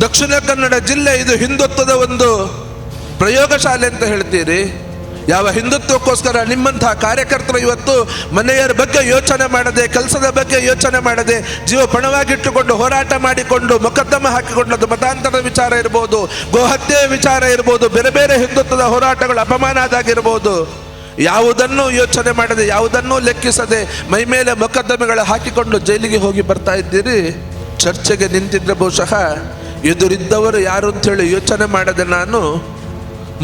ದಕ್ಷಿಣ ಕನ್ನಡ ಜಿಲ್ಲೆ ಇದು ಹಿಂದುತ್ವದ ಒಂದು ಪ್ರಯೋಗಶಾಲೆ ಅಂತ ಹೇಳ್ತೀರಿ. ಯಾವ ಹಿಂದುತ್ವಕ್ಕೋಸ್ಕರ ನಿಮ್ಮಂತಹ ಕಾರ್ಯಕರ್ತರು ಇವತ್ತು ಮನೆಯರ ಬಗ್ಗೆ ಯೋಚನೆ ಮಾಡದೆ, ಕೆಲಸದ ಬಗ್ಗೆ ಯೋಚನೆ ಮಾಡದೆ, ಜೀವ ಪಣವಾಗಿಟ್ಟುಕೊಂಡು ಹೋರಾಟ ಮಾಡಿಕೊಂಡು ಮೊಕದ್ದಮೆ ಹಾಕಿಕೊಂಡದ್ದು ಮತಾಂತರದ ವಿಚಾರ ಇರ್ಬೋದು, ಗೋಹತ್ಯೆಯ ವಿಚಾರ ಇರ್ಬೋದು, ಬೇರೆ ಬೇರೆ ಹಿಂದುತ್ವದ ಹೋರಾಟಗಳು ಅಪಮಾನ ಆದಾಗಿರ್ಬೋದು, ಯಾವುದನ್ನೂ ಯೋಚನೆ ಮಾಡದೆ, ಯಾವುದನ್ನೂ ಲೆಕ್ಕಿಸದೆ ಮೈ ಮೇಲೆ ಮೊಕದ್ದಮೆಗಳು ಹಾಕಿಕೊಂಡು ಜೈಲಿಗೆ ಹೋಗಿ ಬರ್ತಾ ಇದ್ದೀರಿ. ಚರ್ಚೆಗೆ ನಿಂತಿದ್ರೆ ಬಹುಶಃ ಎದುರಿದ್ದವರು ಯಾರು ಅಂಥೇಳಿ ಯೋಚನೆ ಮಾಡದೆ ನಾನು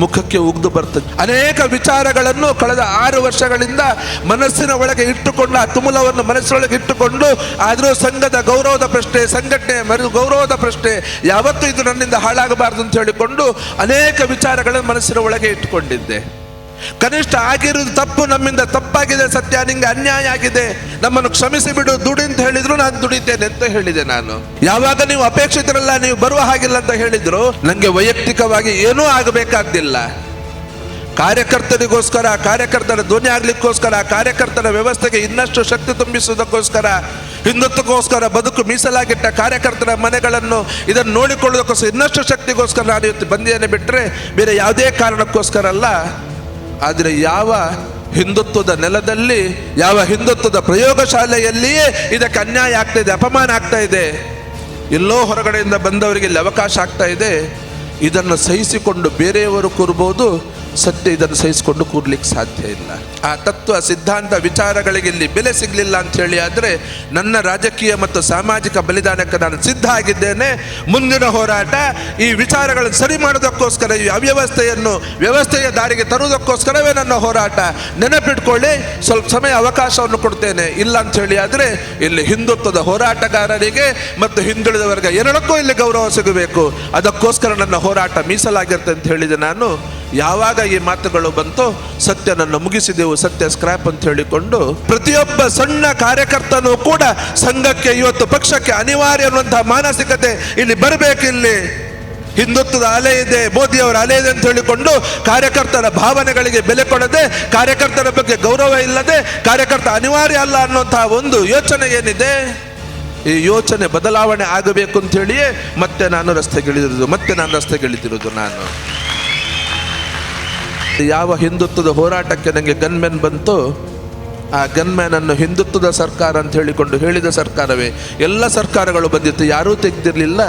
ಮುಖಕ್ಕೆ ಉಗ್ದು ಬರ್ತದೆ. ಅನೇಕ ವಿಚಾರಗಳನ್ನು ಕಳೆದ 6 ವರ್ಷಗಳಿಂದ ಮನಸ್ಸಿನ ಒಳಗೆ ಇಟ್ಟುಕೊಂಡು, ಆ ತುಮುಲವನ್ನು ಮನಸ್ಸಿನೊಳಗೆ ಇಟ್ಟುಕೊಂಡು, ಆದರೂ ಸಂಘದ ಗೌರವದ ಪ್ರಶ್ನೆ, ಸಂಘಟನೆ ಗೌರವದ ಪ್ರಶ್ನೆ, ಯಾವತ್ತೂ ಇದು ನನ್ನಿಂದ ಹಾಳಾಗಬಾರ್ದು ಅಂತ ಹೇಳಿಕೊಂಡು ಅನೇಕ ವಿಚಾರಗಳನ್ನು ಮನಸ್ಸಿನ ಒಳಗೆ ಇಟ್ಟುಕೊಂಡಿದ್ದೆ. ಕನಿಷ್ಠ ಆಗಿರೋದು ತಪ್ಪು, ನಮ್ಮಿಂದ ತಪ್ಪಾಗಿದೆ, ಸತ್ಯ, ನಿಂಗೆ ಅನ್ಯಾಯ ಆಗಿದೆ, ನಮ್ಮನ್ನು ಕ್ಷಮಿಸಿ ಬಿಡು, ದುಡಿ ಅಂತ ಹೇಳಿದ್ರು ನಾನು ದುಡಿತೇನೆ ಅಂತ ಹೇಳಿದೆ. ನಾನು ಯಾವಾಗ ನೀವು ಅಪೇಕ್ಷಿತರಲ್ಲ, ನೀವು ಬರುವ ಹಾಗಿಲ್ಲ ಅಂತ ಹೇಳಿದ್ರು, ನನಗೆ ವೈಯಕ್ತಿಕವಾಗಿ ಏನೂ ಆಗಬೇಕಾದ್ದಿಲ್ಲ. ಕಾರ್ಯಕರ್ತರಿಗೋಸ್ಕರ, ಕಾರ್ಯಕರ್ತರ ಧ್ವನಿ ಆಗ್ಲಿಕ್ಕೋಸ್ಕರ, ಕಾರ್ಯಕರ್ತರ ವ್ಯವಸ್ಥೆಗೆ ಇನ್ನಷ್ಟು ಶಕ್ತಿ ತುಂಬಿಸುವುದಕ್ಕೋಸ್ಕರ, ಹಿಂದುತ್ವಕ್ಕೋಸ್ಕರ ಬದುಕು ಮೀಸಲಾಗಿಟ್ಟ ಕಾರ್ಯಕರ್ತರ ಮನೆಗಳನ್ನು ಇದನ್ನು ನೋಡಿಕೊಳ್ಳೋದಕ್ಕೋಸ್ಕರ ಇನ್ನಷ್ಟು ಶಕ್ತಿಗೋಸ್ಕರ ನಾನು ಇವತ್ತು ಬಂದಿದ್ದೇನೆ, ಬಿಟ್ಟರೆ ಬೇರೆ ಯಾವುದೇ ಕಾರಣಕ್ಕೋಸ್ಕರ ಅಲ್ಲ. ಆದರೆ ಯಾವ ಹಿಂದುತ್ವದ ನೆಲದಲ್ಲಿ, ಯಾವ ಹಿಂದುತ್ವದ ಪ್ರಯೋಗಶಾಲೆಯಲ್ಲಿಯೇ ಇದಕ್ಕೆ ಅನ್ಯಾಯ ಆಗ್ತಾ ಇದೆ, ಅಪಮಾನ ಆಗ್ತಾ ಇದೆ, ಎಲ್ಲೋ ಹೊರಗಡೆಯಿಂದ ಬಂದವರಿಗೆ ಇಲ್ಲಿ ಅವಕಾಶ ಆಗ್ತಾ ಇದೆ, ಇದನ್ನು ಸಹಿಸಿಕೊಂಡು ಬೇರೆಯವರು ಕೂರ್ಬೋದು, ಸತ್ಯ ಇದನ್ನು ಸಹಿಸಿಕೊಂಡು ಕೂರ್ಲಿಕ್ಕೆ ಸಾಧ್ಯ ಇಲ್ಲ. ಆ ತತ್ವ, ಸಿದ್ಧಾಂತ, ವಿಚಾರಗಳಿಗೆ ಇಲ್ಲಿ ಬೆಲೆ ಸಿಗಲಿಲ್ಲ ಅಂಥೇಳಿ ಆದರೆ ನನ್ನ ರಾಜಕೀಯ ಮತ್ತು ಸಾಮಾಜಿಕ ಬಲಿದಾನಕ್ಕೆ ನಾನು ಸಿದ್ಧ ಆಗಿದ್ದೇನೆ. ಮುಂದಿನ ಹೋರಾಟ ಈ ವಿಚಾರಗಳನ್ನು ಸರಿ ಮಾಡೋದಕ್ಕೋಸ್ಕರ, ಈ ಅವ್ಯವಸ್ಥೆಯನ್ನು ವ್ಯವಸ್ಥೆಯ ದಾರಿಗೆ ತರುವುದಕ್ಕೋಸ್ಕರವೇ ನನ್ನ ಹೋರಾಟ. ನೆನಪಿಟ್ಕೊಳ್ಳಿ, ಸ್ವಲ್ಪ ಸಮಯ ಅವಕಾಶವನ್ನು ಕೊಡ್ತೇನೆ. ಇಲ್ಲ ಅಂಥೇಳಿ ಆದರೆ ಇಲ್ಲಿ ಹಿಂದುತ್ವದ ಹೋರಾಟಗಾರರಿಗೆ ಮತ್ತು ಹಿಂದುಳಿದ ವರ್ಗ ಎರಡಕ್ಕೂ ಇಲ್ಲಿ ಗೌರವ ಸಿಗಬೇಕು. ಅದಕ್ಕೋಸ್ಕರ ನನ್ನ ಹೋರಾಟ ಮೀಸಲಾಗಿರುತ್ತೆ ಅಂತ ಹೇಳಿದೆ ನಾನು. ಯಾವಾಗ ಈ ಮಾತುಗಳು ಬಂತು, ಸತ್ಯನನ್ನು ಮುಗಿಸಿದೆವು, ಸತ್ಯ ಸ್ಕ್ರಾಪ್ ಅಂತ ಹೇಳಿಕೊಂಡು ಪ್ರತಿಯೊಬ್ಬ ಸಣ್ಣ ಕಾರ್ಯಕರ್ತನೂ ಕೂಡ ಸಂಘಕ್ಕೆ, ಇವತ್ತು ಪಕ್ಷಕ್ಕೆ ಅನಿವಾರ್ಯ ಅನ್ನುವಂತಹ ಮಾನಸಿಕತೆ ಇಲ್ಲಿ ಬರಬೇಕು. ಇಲ್ಲಿ ಹಿಂದುತ್ವದ ಅಲೆ ಇದೆ, ಮೋದಿಯವರ ಅಲೆ ಇದೆ ಅಂತ ಹೇಳಿಕೊಂಡು ಕಾರ್ಯಕರ್ತರ ಭಾವನೆಗಳಿಗೆ ಬೆಲೆ ಕೊಡದೆ, ಕಾರ್ಯಕರ್ತರ ಬಗ್ಗೆ ಗೌರವ ಇಲ್ಲದೆ, ಕಾರ್ಯಕರ್ತ ಅನಿವಾರ್ಯ ಅಲ್ಲ ಅನ್ನುವಂತಹ ಒಂದು ಯೋಚನೆ ಏನಿದೆ, ಈ ಯೋಚನೆ ಬದಲಾವಣೆ ಆಗಬೇಕು ಅಂತ ಹೇಳಿಯೇ ಮತ್ತೆ ನಾನು ರಸ್ತೆಗಿಳಿದಿರುವುದು. ನಾನು ಯಾವ ಹಿಂದುತ್ವದ ಹೋರಾಟಕ್ಕೆ ನನಗೆ ಗನ್ಮ್ಯಾನ್ ಬಂತು, ಆ ಗನ್ಮ್ಯಾನನ್ನು ಹಿಂದುತ್ವದ ಸರ್ಕಾರ ಅಂತ ಹೇಳಿಕೊಂಡು ಹೇಳಿದ ಸರ್ಕಾರವೇ, ಎಲ್ಲ ಸರ್ಕಾರಗಳು ಬಂದಿತ್ತು, ಯಾರೂ ತೆಗೆದಿರಲಿಲ್ಲ.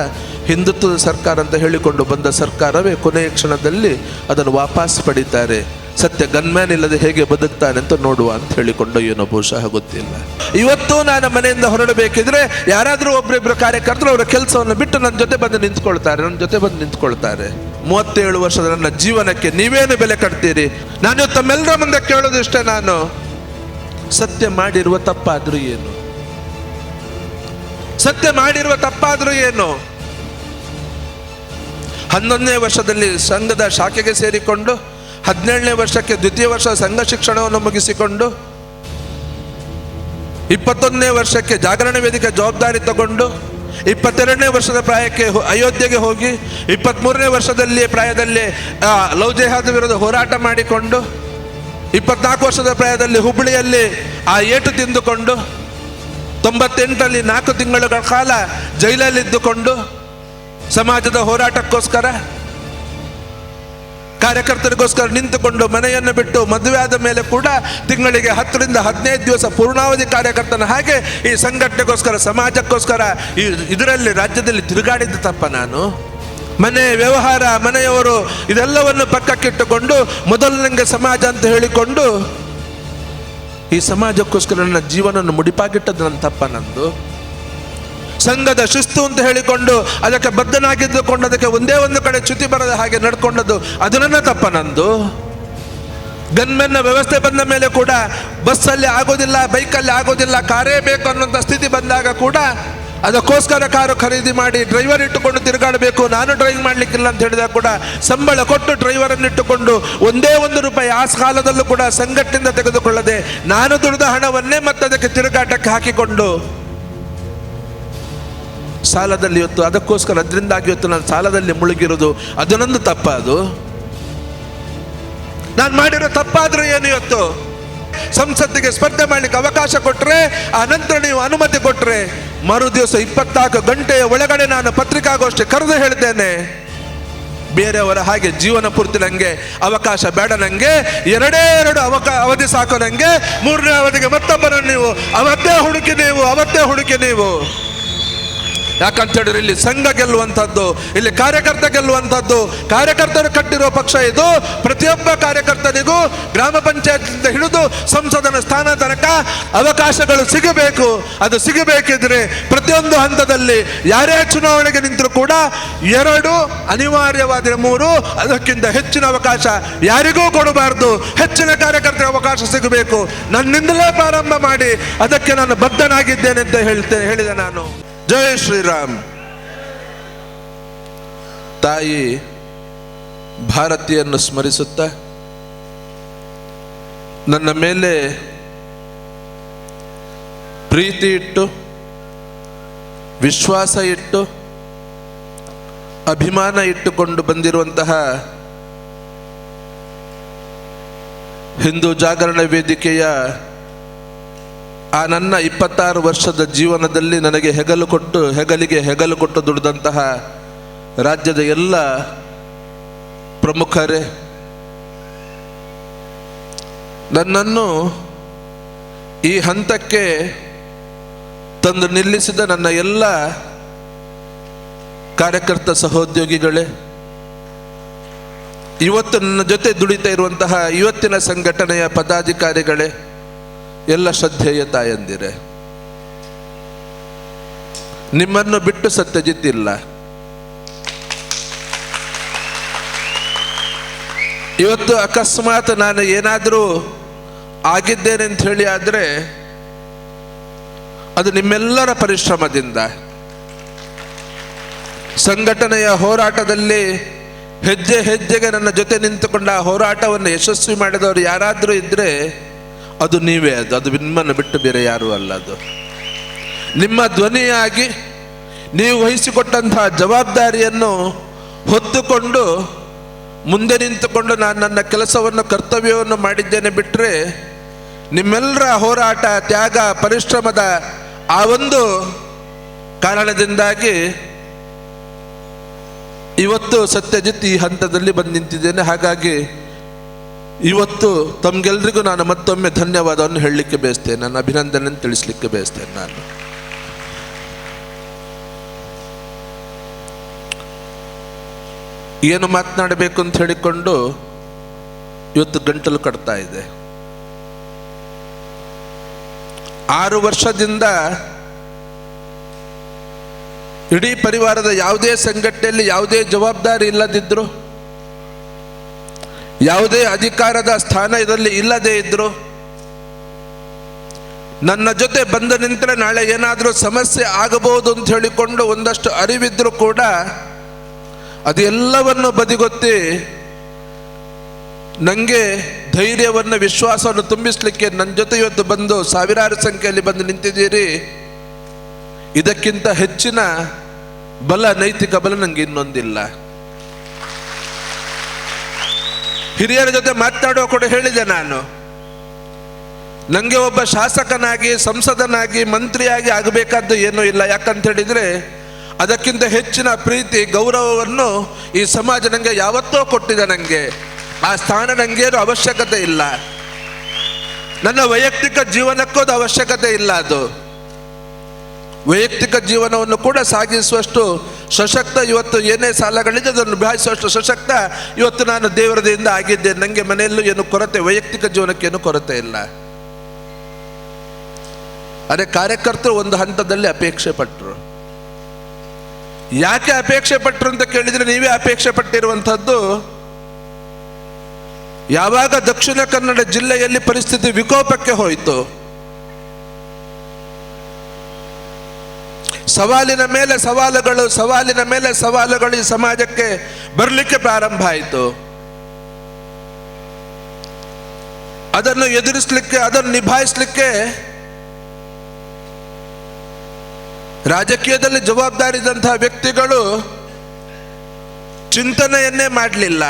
ಹಿಂದುತ್ವದ ಸರ್ಕಾರ ಅಂತ ಹೇಳಿಕೊಂಡು ಬಂದ ಸರ್ಕಾರವೇ ಕೊನೆಯ ಕ್ಷಣದಲ್ಲಿ ಅದನ್ನು ವಾಪಸ್ ಪಡೀತಾರೆ. ಸತ್ಯ ಗನ್ಮ್ಯಾನ್ ಇಲ್ಲದೆ ಹೇಗೆ ಬದುಕ್ತಾನೆ ಅಂತ ನೋಡುವ ಅಂತ ಹೇಳಿಕೊಂಡು ಏನೋ ಬಹುಶಃ ಗೊತ್ತಿಲ್ಲ. ಇವತ್ತು ನಾನು ಮನೆಯಿಂದ ಹೊರಡಬೇಕಿದ್ರೆ ಯಾರಾದರೂ ಒಬ್ಬರಿಬ್ಬರು ಕಾರ್ಯಕರ್ತರು ಅವರ ಕೆಲಸವನ್ನು ಬಿಟ್ಟು ನನ್ನ ಜೊತೆ ಬಂದು ನಿಂತ್ಕೊಳ್ತಾರೆ. 37 ವರ್ಷದ ನನ್ನ ಜೀವನಕ್ಕೆ ನೀವೇನು ಬೆಲೆ ಕಟ್ತೀರಿ? ನಾನು ತಮ್ಮೆಲ್ಲರ ಮುಂದೆ ಕೇಳೋದು ಇಷ್ಟೇ, ನಾನು ಸತ್ಯ ಮಾಡಿರುವ ತಪ್ಪಾದ್ರೂ ಏನು? ಸತ್ಯ ಮಾಡಿರುವ ತಪ್ಪಾದ್ರೂ ಏನು? 11ನೇ ವರ್ಷದಲ್ಲಿ ಸಂಘದ ಶಾಖೆಗೆ ಸೇರಿಕೊಂಡು 17ನೇ ವರ್ಷಕ್ಕೆ ದ್ವಿತೀಯ ವರ್ಷ ಸಂಘ ಶಿಕ್ಷಣವನ್ನು ಮುಗಿಸಿಕೊಂಡು 21ನೇ ವರ್ಷಕ್ಕೆ ಜಾಗರಣ ವೇದಿಕೆ ಜವಾಬ್ದಾರಿ ತಗೊಂಡು 22ನೇ ವರ್ಷದ ಪ್ರಾಯಕ್ಕೆ ಅಯೋಧ್ಯೆಗೆ ಹೋಗಿ 23ನೇ ವರ್ಷದಲ್ಲಿ ಪ್ರಾಯದಲ್ಲಿ ಲವ್ ಜಿಹಾದ್ ವಿರುದ್ಧ ಹೋರಾಟ ಮಾಡಿಕೊಂಡು 24 ವರ್ಷದ ಪ್ರಾಯದಲ್ಲಿ ಹುಬ್ಬಳ್ಳಿಯಲ್ಲಿ ಆ ಏಟು ತಿಂದುಕೊಂಡು 98ರಲ್ಲಿ 4 ತಿಂಗಳ ಕಾಲ ಜೈಲಲ್ಲಿದ್ದುಕೊಂಡು ಸಮಾಜದ ಹೋರಾಟಕ್ಕೋಸ್ಕರ ಕಾರ್ಯಕರ್ತರಿಗೋಸ್ಕರ ನಿಂತುಕೊಂಡು ಮನೆಯನ್ನು ಬಿಟ್ಟು ಮದುವೆ ಆದ ಮೇಲೆ ಕೂಡ ತಿಂಗಳಿಗೆ 10 ರಿಂದ 15 ದಿವಸ ಪೂರ್ಣಾವಧಿ ಕಾರ್ಯಕರ್ತನ ಹಾಗೆ ಈ ಸಂಘಟನೆಗೋಸ್ಕರ, ಸಮಾಜಕ್ಕೋಸ್ಕರ ಇದರಲ್ಲಿ ರಾಜ್ಯದಲ್ಲಿ ತಿರುಗಾಡಿದ್ದ ತಪ್ಪ ನಾನು? ಮನೆ ವ್ಯವಹಾರ, ಮನೆಯವರು ಇದೆಲ್ಲವನ್ನು ಪಕ್ಕಕ್ಕಿಟ್ಟುಕೊಂಡು ಮೊದಲನೇ ಸಮಾಜ ಅಂತ ಹೇಳಿಕೊಂಡು ಈ ಸಮಾಜಕ್ಕೋಸ್ಕರ ನನ್ನ ಜೀವನವನ್ನು ಮುಡಿಪಾಗಿಟ್ಟದ್ದು ನನ್ನ ತಪ್ಪ ನಂದು? ಸಂಘದ ಶಿಸ್ತು ಅಂತ ಹೇಳಿಕೊಂಡು ಅದಕ್ಕೆ ಬದ್ಧನಾಗಿದ್ದುಕೊಂಡು ಅದಕ್ಕೆ ಒಂದೇ ಒಂದು ಕಡೆ ಚ್ಯುತಿ ಬರದ ಹಾಗೆ ನಡ್ಕೊಂಡದ್ದು ಅದು ನನ್ನ ತಪ್ಪ ನಂದು? ಗನ್ಮೆನ್ನ ವ್ಯವಸ್ಥೆ ಬಂದ ಮೇಲೆ ಕೂಡ ಬಸ್ಸಲ್ಲಿ ಆಗೋದಿಲ್ಲ, ಬೈಕಲ್ಲಿ ಆಗೋದಿಲ್ಲ, ಕಾರೇ ಬೇಕು ಅನ್ನೋಂಥ ಸ್ಥಿತಿ ಬಂದಾಗ ಕೂಡ ಅದಕ್ಕೋಸ್ಕರ ಕಾರು ಖರೀದಿ ಮಾಡಿ ಡ್ರೈವರ್ ಇಟ್ಟುಕೊಂಡು ತಿರುಗಾಡಬೇಕು, ನಾನು ಡ್ರೈವಿಂಗ್ ಮಾಡಲಿಕ್ಕಿಲ್ಲ ಅಂತ ಹೇಳಿದಾಗ ಕೂಡ ಸಂಬಳ ಕೊಟ್ಟು ಡ್ರೈವರನ್ನು ಇಟ್ಟುಕೊಂಡು ಒಂದೇ ₹1 ಆ ಕಾಲದಲ್ಲೂ ಕೂಡ ಸಂಘಟನೆಯಿಂದ ತೆಗೆದುಕೊಳ್ಳದೆ ನಾನು ದುಡಿದ ಹಣವನ್ನೇ ಮತ್ತೆ ಅದಕ್ಕೆ ತಿರುಗಾಟಕ್ಕೆ ಹಾಕಿಕೊಂಡು ಸಾಲದಲ್ಲಿ ಇವತ್ತು ಅದಕ್ಕೋಸ್ಕರ ಅದರಿಂದಾಗಿ ಇವತ್ತು ನಾನು ಸಾಲದಲ್ಲಿ ಮುಳುಗಿರೋದು ಅದು ನಂದು ತಪ್ಪ? ಅದು ನಾನು ಮಾಡಿರೋ ತಪ್ಪಾದ್ರೂ ಏನು? ಇವತ್ತು ಸಂಸತ್ತಿಗೆ ಸ್ಪರ್ಧೆ ಮಾಡಲಿಕ್ಕೆ ಅವಕಾಶ ಕೊಟ್ಟರೆ, ಆ ನಂತರ ನೀವು ಅನುಮತಿ ಕೊಟ್ಟರೆ ಮರು ದಿವಸ 24 ಗಂಟೆಯ ಒಳಗಡೆ ನಾನು ಪತ್ರಿಕಾಗೋಷ್ಠಿ ಕರೆದು ಹೇಳಿದ್ದೇನೆ, ಬೇರೆಯವರ ಹಾಗೆ ಜೀವನ ಪೂರ್ತಿ ನನಗೆ ಅವಕಾಶ ಬೇಡ, ನನಗೆ ಎರಡೇ ಅವಧಿ ಸಾಕು, ನನಗೆ 3ನೇ ಅವಧಿಗೆ ಮತ್ತೊಬ್ಬರನ್ನು ನೀವು ಅವತ್ತೇ ಹುಡುಕಿ ನೀವು. ಯಾಕಂತ ಹೇಳಿದ್ರೆ ಇಲ್ಲಿ ಸಂಘ ಗೆಲ್ಲುವಂಥದ್ದು, ಇಲ್ಲಿ ಕಾರ್ಯಕರ್ತ ಗೆಲ್ಲುವಂಥದ್ದು, ಕಾರ್ಯಕರ್ತರು ಕಟ್ಟಿರೋ ಪಕ್ಷ ಇದು. ಪ್ರತಿಯೊಬ್ಬ ಕಾರ್ಯಕರ್ತನಿಗೂ ಗ್ರಾಮ ಪಂಚಾಯತ್ನಿಂದ ಹಿಡಿದು ಸಂಸದನ ಸ್ಥಾನ ತನಕ ಅವಕಾಶಗಳು ಸಿಗಬೇಕು. ಅದು ಸಿಗಬೇಕಿದ್ರೆ ಪ್ರತಿಯೊಂದು ಹಂತದಲ್ಲಿ ಯಾರೇ ಚುನಾವಣೆಗೆ ನಿಂತರೂ ಕೂಡ 2, ಅನಿವಾರ್ಯವಾದ 3, ಅದಕ್ಕಿಂತ ಹೆಚ್ಚಿನ ಅವಕಾಶ ಯಾರಿಗೂ ಕೊಡಬಾರ್ದು. ಹೆಚ್ಚಿನ ಕಾರ್ಯಕರ್ತರಿಗೆ ಅವಕಾಶ ಸಿಗಬೇಕು. ನನ್ನಿಂದಲೇ ಪ್ರಾರಂಭ ಮಾಡಿ ಅದಕ್ಕೆ ನಾನು ಬದ್ಧನಾಗಿದ್ದೇನೆ ಅಂತ ಹೇಳಿದೆ ನಾನು. ಜೈ ಶ್ರೀರಾಮ್. ತಾಯಿ ಭಾರತಿಯನ್ನು ಸ್ಮರಿಸುತ್ತಾ ನನ್ನ ಮೇಲೆ ಪ್ರೀತಿ ಇಟ್ಟು, ವಿಶ್ವಾಸ ಇಟ್ಟು, ಅಭಿಮಾನ ಇಟ್ಟುಕೊಂಡು ಬಂದಿರುವಂತಹ ಹಿಂದೂ ಜಾಗರಣ ವೇದಿಕೆಯ ಆ ನನ್ನ 26 ವರ್ಷದ ಜೀವನದಲ್ಲಿ ನನಗೆ ಹೆಗಲಿಗೆ ಹೆಗಲು ಕೊಟ್ಟು ದುಡಿದಂತಹ ರಾಜ್ಯದ ಎಲ್ಲ ಪ್ರಮುಖರೇ, ನನ್ನನ್ನು ಈ ಹಂತಕ್ಕೆ ತಂದು ನಿಲ್ಲಿಸಿದ ನನ್ನ ಎಲ್ಲ ಕಾರ್ಯಕರ್ತ ಸಹೋದ್ಯೋಗಿಗಳೇ, ಇವತ್ತು ನನ್ನ ಜೊತೆ ದುಡಿತಾ ಇರುವಂತಹ ಇವತ್ತಿನ ಸಂಘಟನೆಯ ಪದಾಧಿಕಾರಿಗಳೇ, ಎಲ್ಲ ಶ್ರದ್ಧೆಯ ತಾಯಂದಿರೆ, ನಿಮ್ಮನ್ನು ಬಿಟ್ಟು ಸತ್ಯಜಿತ್ ಇಲ್ಲ. ಇವತ್ತು ಅಕಸ್ಮಾತ್ ನಾನು ಏನಾದರೂ ಆಗಿದ್ದೇನೆ ಅಂತ ಹೇಳಿ ಆದರೆ ಅದು ನಿಮ್ಮೆಲ್ಲರ ಪರಿಶ್ರಮದಿಂದ. ಸಂಘಟನೆಯ ಹೋರಾಟದಲ್ಲಿ ಹೆಜ್ಜೆ ಹೆಜ್ಜೆಗೆ ನನ್ನ ಜೊತೆ ನಿಂತುಕೊಂಡ ಆ ಹೋರಾಟವನ್ನು ಯಶಸ್ವಿ ಮಾಡಿದವರು ಯಾರಾದರೂ ಇದ್ದರೆ ಅದು ನೀವೇ. ಅದು ನಿಮ್ಮನ್ನು ಬಿಟ್ಟು ಬೇರೆ ಯಾರೂ ಅಲ್ಲ. ಅದು ನಿಮ್ಮ ಧ್ವನಿಯಾಗಿ ನೀವು ವಹಿಸಿಕೊಟ್ಟಂತಹ ಜವಾಬ್ದಾರಿಯನ್ನು ಹೊತ್ತುಕೊಂಡು ಮುಂದೆ ನಿಂತುಕೊಂಡು ನಾನು ನನ್ನ ಕೆಲಸವನ್ನು, ಕರ್ತವ್ಯವನ್ನು ಮಾಡಿದ್ದೇನೆ. ಬಿಟ್ಟರೆ ನಿಮ್ಮೆಲ್ಲರ ಹೋರಾಟ, ತ್ಯಾಗ, ಪರಿಶ್ರಮದ ಆ ಒಂದು ಕಾರಣದಿಂದಾಗಿ ಇವತ್ತು ಸತ್ಯಜಿತ್ ಈ ಹಂತದಲ್ಲಿ ಬಂದು ನಿಂತಿದ್ದೇನೆ. ಹಾಗಾಗಿ ಇವತ್ತು ತಮ್ಗೆಲ್ರಿಗೂ ನಾನು ಮತ್ತೊಮ್ಮೆ ಧನ್ಯವಾದವನ್ನು ಹೇಳಲಿಕ್ಕೆ ಬಯಸ್ತೇನೆ, ನನ್ನ ಅಭಿನಂದನೆಯನ್ನು ತಿಳಿಸ್ಲಿಕ್ಕೆ ಬಯಸ್ತೇನೆ. ನಾನು ಏನು ಮಾತನಾಡಬೇಕು ಅಂತ ಹೇಳಿಕೊಂಡು ಇವತ್ತು ಗಂಟಲು ಕಟ್ತಾ ಇದೆ. 6 ವರ್ಷದಿಂದ ಇಡೀ ಪರಿವಾರದ ಯಾವುದೇ ಸಂಘಟನೆಯಲ್ಲಿ ಯಾವುದೇ ಜವಾಬ್ದಾರಿ ಇಲ್ಲದಿದ್ರು, ಯಾವುದೇ ಅಧಿಕಾರದ ಸ್ಥಾನ ಇದರಲ್ಲಿ ಇಲ್ಲದೇ ಇದ್ರು, ನನ್ನ ಜೊತೆ ಬಂದು ನಿಂತರೆ ನಾಳೆ ಏನಾದರೂ ಸಮಸ್ಯೆ ಆಗಬಹುದು ಅಂತ ಹೇಳಿಕೊಂಡು ಒಂದಷ್ಟು ಅರಿವಿದ್ರೂ ಕೂಡ ಅದೆಲ್ಲವನ್ನು ಬದಿಗೊತ್ತಿ ನನಗೆ ಧೈರ್ಯವನ್ನು, ವಿಶ್ವಾಸವನ್ನು ತುಂಬಿಸಲಿಕ್ಕೆ ನನ್ನ ಜೊತೆ ಇವತ್ತು ಬಂದು ಸಾವಿರಾರು ಸಂಖ್ಯೆಯಲ್ಲಿ ಬಂದು ನಿಂತಿದ್ದೀರಿ. ಇದಕ್ಕಿಂತ ಹೆಚ್ಚಿನ ಬಲ, ನೈತಿಕ ಬಲ ನನಗೆ ಇನ್ನೊಂದಿಲ್ಲ. ಹಿರಿಯರ ಜೊತೆ ಮಾತನಾಡುವ ಕೂಡ ಹೇಳಿದೆ ನಾನು, ನನಗೆ ಒಬ್ಬ ಶಾಸಕನಾಗಿ, ಸಂಸದನಾಗಿ, ಮಂತ್ರಿಯಾಗಿ ಆಗಬೇಕಾದ್ದು ಏನೂ ಇಲ್ಲ. ಯಾಕಂತ ಹೇಳಿದರೆ ಅದಕ್ಕಿಂತ ಹೆಚ್ಚಿನ ಪ್ರೀತಿ, ಗೌರವವನ್ನು ಈ ಸಮಾಜ ನನಗೆ ಯಾವತ್ತೋ ಕೊಟ್ಟಿದೆ. ನನಗೆ ಆ ಸ್ಥಾನ ನನಗೇನು ಅವಶ್ಯಕತೆ ಇಲ್ಲ. ನನ್ನ ವೈಯಕ್ತಿಕ ಜೀವನಕ್ಕೂ ಅದು ಅವಶ್ಯಕತೆ ಇಲ್ಲ. ಅದು ವೈಯಕ್ತಿಕ ಜೀವನವನ್ನು ಕೂಡ ಸಾಗಿಸುವಷ್ಟು ಸಶಕ್ತ, ಇವತ್ತು ಏನೇ ಸಾಲಗಳಿದೆ ಅದನ್ನು ನಿಭಾಯಿಸುವಷ್ಟು ಸಶಕ್ತ ಇವತ್ತು ನಾನು ದೇವರದಿಂದ ಆಗಿದ್ದೇನೆ. ನನಗೆ ಮನೆಯಲ್ಲೂ ಏನು ಕೊರತೆ, ವೈಯಕ್ತಿಕ ಜೀವನಕ್ಕೆ ಏನು ಕೊರತೆ ಇಲ್ಲ. ಅದೇ ಕಾರ್ಯಕರ್ತರು ಒಂದು ಹಂತದಲ್ಲಿ ಅಪೇಕ್ಷೆ ಪಟ್ಟರು. ಯಾಕೆ ಅಪೇಕ್ಷೆ ಪಟ್ಟರು ಅಂತ ಕೇಳಿದರೆ, ನೀವೇ ಅಪೇಕ್ಷೆ ಪಟ್ಟಿರುವಂಥದ್ದು. ಯಾವಾಗ ದಕ್ಷಿಣ ಕನ್ನಡ ಜಿಲ್ಲೆಯಲ್ಲಿ ಪರಿಸ್ಥಿತಿ ವಿಕೋಪಕ್ಕೆ ಹೋಯಿತು, ಸವಾಲಿನ ಮೇಲೆ ಸವಾಲುಗಳು, ಸವಾಲಿನ ಮೇಲೆ ಸವಾಲುಗಳು ಈ ಸಮಾಜಕ್ಕೆ ಬರಲಿಕ್ಕೆ ಪ್ರಾರಂಭ ಆಯಿತು. ಅದನ್ನು ಎದುರಿಸಲಿಕ್ಕೆ, ಅದನ್ನು ನಿಭಾಯಿಸಲಿಕ್ಕೆ ರಾಜಕೀಯದಲ್ಲಿ ಜವಾಬ್ದಾರಿ ಇದ್ದಂತಹ ವ್ಯಕ್ತಿಗಳು ಚಿಂತನೆಯನ್ನೇ ಮಾಡಲಿಲ್ಲ.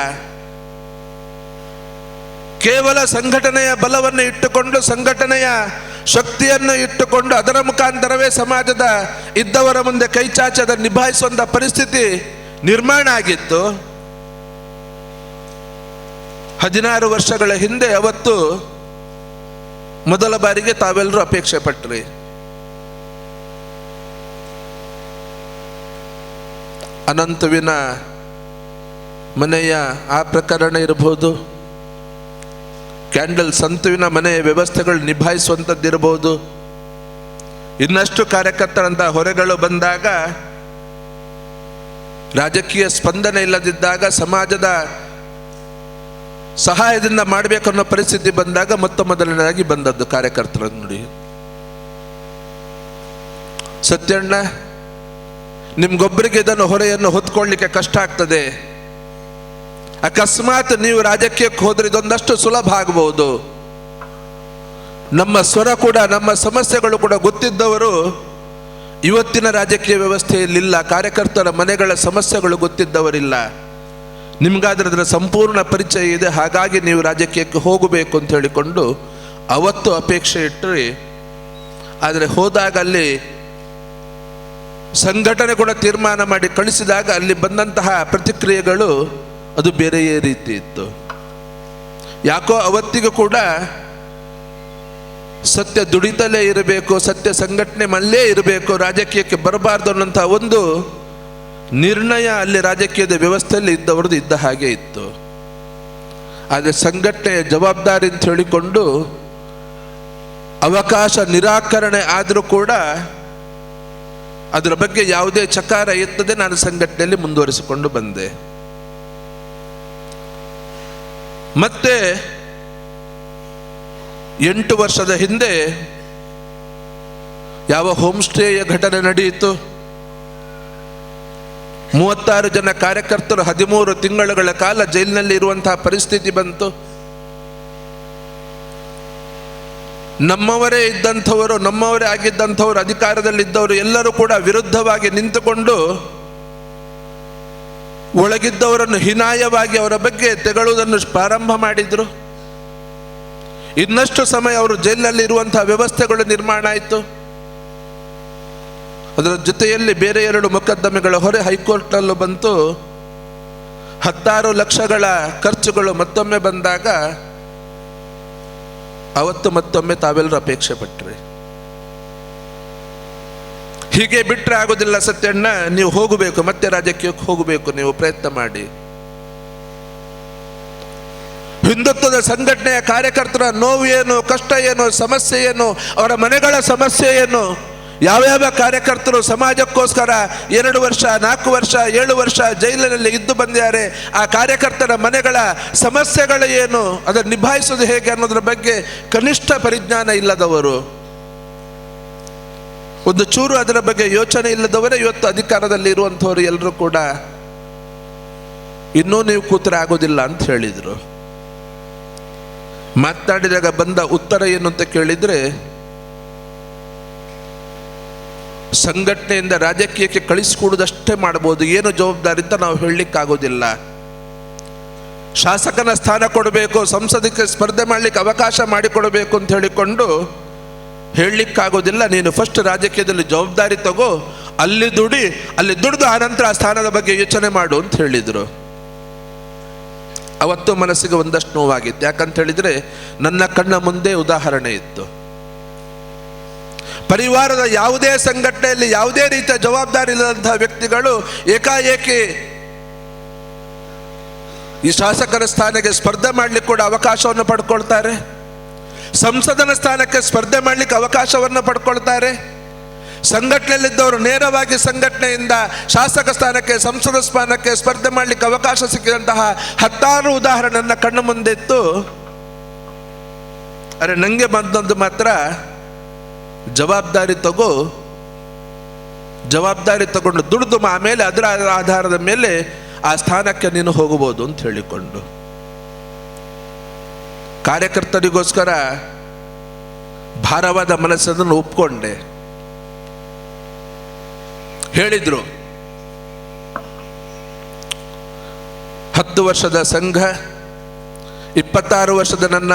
ಕೇವಲ ಸಂಘಟನೆಯ ಬಲವನ್ನು ಇಟ್ಟುಕೊಂಡು, ಸಂಘಟನೆಯ ಶಕ್ತಿಯನ್ನು ಇಟ್ಟುಕೊಂಡು ಅದರ ಮುಖಾಂತರವೇ ಸಮಾಜದ ಇದ್ದವರ ಮುಂದೆ ಕೈ ಚಾಚಿ ಅದನ್ನು ನಿಭಾಯಿಸುವಂಥ ಪರಿಸ್ಥಿತಿ ನಿರ್ಮಾಣ ಆಗಿತ್ತು. 16 ವರ್ಷಗಳ ಹಿಂದೆ ಅವತ್ತು ಮೊದಲ ಬಾರಿಗೆ ತಾವೆಲ್ಲರೂ ಅಪೇಕ್ಷೆ ಪಟ್ರಿ. ಅನಂತವಿನ ಮನೆಯ ಆ ಪ್ರಕರಣ ಇರಬಹುದು, ಕ್ಯಾಂಡಲ್ ಸಂತುವಿನ ಮನೆಯ ವ್ಯವಸ್ಥೆಗಳು ನಿಭಾಯಿಸುವಂಥದ್ದಿರಬಹುದು, ಇನ್ನಷ್ಟು ಕಾರ್ಯಕರ್ತರಂತಹ ಹೊರೆಗಳು ಬಂದಾಗ, ರಾಜಕೀಯ ಸ್ಪಂದನೆ ಇಲ್ಲದಿದ್ದಾಗ, ಸಮಾಜದ ಸಹಾಯದಿಂದ ಮಾಡಬೇಕನ್ನೋ ಪರಿಸ್ಥಿತಿ ಬಂದಾಗ ಮೊದಲನೇದಾಗಿ ಬಂದದ್ದು ಕಾರ್ಯಕರ್ತರ ನುಡಿ. ಸತ್ಯಣ್ಣ, ನಿಮ್ಗೊಬ್ಬರಿಗೆ ಇದನ್ನು ಹೊರೆಯನ್ನು ಹೊತ್ಕೊಳ್ಳಿಕ್ಕೆ ಕಷ್ಟ ಆಗ್ತದೆ. ಅಕಸ್ಮಾತ್ ನೀವು ರಾಜಕೀಯಕ್ಕೆ ಹೋದ್ರೆ ಇದೊಂದಷ್ಟು ಸುಲಭ ಆಗಬಹುದು. ನಮ್ಮ ಸ್ವರ ಕೂಡ, ನಮ್ಮ ಸಮಸ್ಯೆಗಳು ಕೂಡ ಗೊತ್ತಿದ್ದವರು ಇವತ್ತಿನ ರಾಜಕೀಯ ವ್ಯವಸ್ಥೆಯಲ್ಲಿಲ್ಲ. ಕಾರ್ಯಕರ್ತರ ಮನೆಗಳ ಸಮಸ್ಯೆಗಳು ಗೊತ್ತಿದ್ದವರಿಲ್ಲ. ನಿಮ್ಗಾದ್ರೆ ಅದರ ಸಂಪೂರ್ಣ ಪರಿಚಯ ಇದೆ, ಹಾಗಾಗಿ ನೀವು ರಾಜಕೀಯಕ್ಕೆ ಹೋಗಬೇಕು ಅಂತ ಹೇಳಿಕೊಂಡು ಅವತ್ತು ಅಪೇಕ್ಷೆ ಇಟ್ಟರೆ, ಆದರೆ ಹೋದಾಗ ಅಲ್ಲಿ ಸಂಘಟನೆ ಕೂಡ ತೀರ್ಮಾನ ಮಾಡಿ ಕಳಿಸಿದಾಗ ಅಲ್ಲಿ ಬಂದಂತಹ ಪ್ರತಿಕ್ರಿಯೆಗಳು ಅದು ಬೇರೆಯೇ ರೀತಿ ಇತ್ತು. ಯಾಕೋ ಅವತ್ತಿಗೂ ಕೂಡ ಸತ್ಯ ದುಡಿತಲೇ ಇರಬೇಕು, ಸತ್ಯ ಸಂಘಟನೆ ಮಲ್ಲೇ ಇರಬೇಕು, ರಾಜಕೀಯಕ್ಕೆ ಬರಬಾರ್ದು ಅನ್ನೋಂಥ ಒಂದು ನಿರ್ಣಯ ಅಲ್ಲಿ ರಾಜಕೀಯದ ವ್ಯವಸ್ಥೆಯಲ್ಲಿ ಇದ್ದವ್ರದ್ದು ಇದ್ದ ಹಾಗೆ ಇತ್ತು. ಆದರೆ ಸಂಘಟನೆಯ ಜವಾಬ್ದಾರಿ ಅಂತ ಹೇಳಿಕೊಂಡು ಅವಕಾಶ ನಿರಾಕರಣೆ ಆದರೂ ಕೂಡ ಅದರ ಬಗ್ಗೆ ಯಾವುದೇ ಚಕಾರ ಎತ್ತದೆ ನಾನು ಸಂಘಟನೆಯಲ್ಲಿ ಮುಂದುವರಿಸಿಕೊಂಡು ಬಂದೆ. ಮತ್ತೆ 8 ವರ್ಷದ ಹಿಂದೆ ಯಾವ ಹೋಮ್ ಸ್ಟೇಯ ಘಟನೆ ನಡೆಯಿತು, 36 ಜನ ಕಾರ್ಯಕರ್ತರು 13 ತಿಂಗಳುಗಳ ಕಾಲ ಜೈಲಿನಲ್ಲಿ ಇರುವಂತಹ ಪರಿಸ್ಥಿತಿ ಬಂತು. ನಮ್ಮವರೇ ಇದ್ದಂಥವರು, ನಮ್ಮವರೇ ಆಗಿದ್ದಂಥವರು, ಅಧಿಕಾರದಲ್ಲಿದ್ದವರು ಎಲ್ಲರೂ ಕೂಡ ವಿರುದ್ಧವಾಗಿ ನಿಂತುಕೊಂಡು ಒಳಗಿದ್ದವರನ್ನು ಹೀನಾಯವಾಗಿ ಅವರ ಬಗ್ಗೆ ತೆಗಳುವುದನ್ನು ಪ್ರಾರಂಭ ಮಾಡಿದ್ರು. ಇನ್ನಷ್ಟು ಸಮಯ ಅವರು ಜೈಲಿನಲ್ಲಿ ಇರುವಂತಹ ವ್ಯವಸ್ಥೆಗಳು ನಿರ್ಮಾಣ ಆಯಿತು. ಅದರ ಜೊತೆಯಲ್ಲಿ ಬೇರೆ 2 ಮೊಕದ್ದಮೆಗಳ ಹೊರೆ ಹೈಕೋರ್ಟ್ನಲ್ಲೂ ಬಂತು. 16 ಲಕ್ಷಗಳ ಖರ್ಚುಗಳು ಮತ್ತೊಮ್ಮೆ ಬಂದಾಗ ಅವತ್ತು ಮತ್ತೊಮ್ಮೆ ತಾವೆಲ್ಲರೂ ಅಪೇಕ್ಷೆ ಪಟ್ರಿ. ಹೀಗೆ ಬಿಟ್ಟರೆ ಆಗೋದಿಲ್ಲ ಸತ್ಯಣ್ಣ, ನೀವು ಹೋಗಬೇಕು, ಮತ್ತೆ ರಾಜಕೀಯಕ್ಕೆ ಹೋಗಬೇಕು, ನೀವು ಪ್ರಯತ್ನ ಮಾಡಿ. ಹಿಂದುತ್ವದ ಸಂಘಟನೆಯ ಕಾರ್ಯಕರ್ತರ ನೋವು ಏನು, ಕಷ್ಟ ಏನು, ಸಮಸ್ಯೆ ಏನು, ಅವರ ಮನೆಗಳ ಸಮಸ್ಯೆ ಏನು, ಯಾವ್ಯಾವ ಕಾರ್ಯಕರ್ತರು ಸಮಾಜಕ್ಕೋಸ್ಕರ 2 ವರ್ಷ 4 ವರ್ಷ 7 ವರ್ಷ ಜೈಲಿನಲ್ಲಿ ಇದ್ದು ಬಂದಿದ್ದಾರೆ, ಆ ಕಾರ್ಯಕರ್ತರ ಮನೆಗಳ ಸಮಸ್ಯೆಗಳು ಏನು, ಅದನ್ನು ನಿಭಾಯಿಸೋದು ಹೇಗೆ ಅನ್ನೋದ್ರ ಬಗ್ಗೆ ಕನಿಷ್ಠ ಪರಿಜ್ಞಾನ ಇಲ್ಲದವರು, ಒಂದು ಚೂರು ಅದರ ಬಗ್ಗೆ ಯೋಚನೆ ಇಲ್ಲದವರೇ ಇವತ್ತು ಅಧಿಕಾರದಲ್ಲಿ ಇರುವಂಥವ್ರು ಎಲ್ಲರೂ ಕೂಡ ಇನ್ನೂ ನೀವು ಕೂತ್ರೆ ಆಗೋದಿಲ್ಲ ಅಂತ ಹೇಳಿದರು. ಮಾತನಾಡಿದಾಗ ಬಂದ ಉತ್ತರ ಏನು ಅಂತ ಕೇಳಿದರೆ, ಸಂಘಟನೆಯಿಂದ ರಾಜಕೀಯಕ್ಕೆ ಕಳಿಸಿಕೊಡುವುದಷ್ಟೇ ಮಾಡ್ಬೋದು, ಏನು ಜವಾಬ್ದಾರಿ ಅಂತ ನಾವು ಹೇಳಲಿಕ್ಕಾಗೋದಿಲ್ಲ. ಶಾಸಕನ ಸ್ಥಾನ ಕೊಡಬೇಕು, ಸಂಸದಕ್ಕೆ ಸ್ಪರ್ಧೆ ಮಾಡಲಿಕ್ಕೆ ಅವಕಾಶ ಮಾಡಿಕೊಡಬೇಕು ಅಂತ ಹೇಳಿಕೊಂಡು ಹೇಳಲಿಕ್ಕಾಗೋದಿಲ್ಲ. ನೀನು ಫಸ್ಟ್ ರಾಜಕೀಯದಲ್ಲಿ ಜವಾಬ್ದಾರಿ ತಗೋ, ಅಲ್ಲಿ ದುಡಿದು ಆನಂತರ ಆ ಸ್ಥಾನದ ಬಗ್ಗೆ ಯೋಚನೆ ಮಾಡು ಅಂತ ಹೇಳಿದರು. ಅವತ್ತು ಮನಸ್ಸಿಗೆ ಒಂದಷ್ಟು ನೋವಾಗಿತ್ತು. ಯಾಕಂತ ಹೇಳಿದರೆ ನನ್ನ ಕಣ್ಣ ಮುಂದೆ ಉದಾಹರಣೆ ಇತ್ತು. ಪರಿವಾರದ ಯಾವುದೇ ಸಂಘಟನೆಯಲ್ಲಿ ಯಾವುದೇ ರೀತಿಯ ಜವಾಬ್ದಾರಿ ಇಲ್ಲದಂತಹ ವ್ಯಕ್ತಿಗಳು ಏಕಾಏಕಿ ಈ ಶಾಸಕರ ಸ್ಥಾನಕ್ಕೆ ಸ್ಪರ್ಧೆ ಮಾಡಲಿಕ್ಕೆ ಕೂಡ ಅವಕಾಶವನ್ನು ಪಡ್ಕೊಳ್ತಾರೆ, ಸಂಸದನ ಸ್ಥಾನಕ್ಕೆ ಸ್ಪರ್ಧೆ ಮಾಡಲಿಕ್ಕೆ ಅವಕಾಶವನ್ನು ಪಡ್ಕೊಳ್ತಾರೆ. ಸಂಘಟನೆಯಲ್ಲಿದ್ದವರು ನೇರವಾಗಿ ಸಂಘಟನೆಯಿಂದ ಶಾಸಕ ಸ್ಥಾನಕ್ಕೆ, ಸಂಸದ ಸ್ಥಾನಕ್ಕೆ ಸ್ಪರ್ಧೆ ಮಾಡಲಿಕ್ಕೆ ಅವಕಾಶ ಸಿಕ್ಕಿದಂತಹ 16 ಉದಾಹರಣೆ ನನ್ನ ಕಣ್ಣು ಮುಂದೆ ಇತ್ತು. ಅರೆ, ನನಗೆ ಬಂದದ್ದು ಮಾತ್ರ ಜವಾಬ್ದಾರಿ ತಗೊಂಡು ದುಡಿದು ಆಮೇಲೆ ಅದರ ಆಧಾರದ ಮೇಲೆ ಆ ಸ್ಥಾನಕ್ಕೆ ನೀನು ಹೋಗಬಹುದು ಅಂತ ಹೇಳಿಕೊಂಡು, ಕಾರ್ಯಕರ್ತರಿಗೋಸ್ಕರ ಭಾರವಾದ ಮನಸ್ಸನ್ನು ಒಪ್ಕೊಂಡೆ. ಹೇಳಿದ್ರು 10 ವರ್ಷದ ಸಂಘ, 26 ವರ್ಷದ ನನ್ನ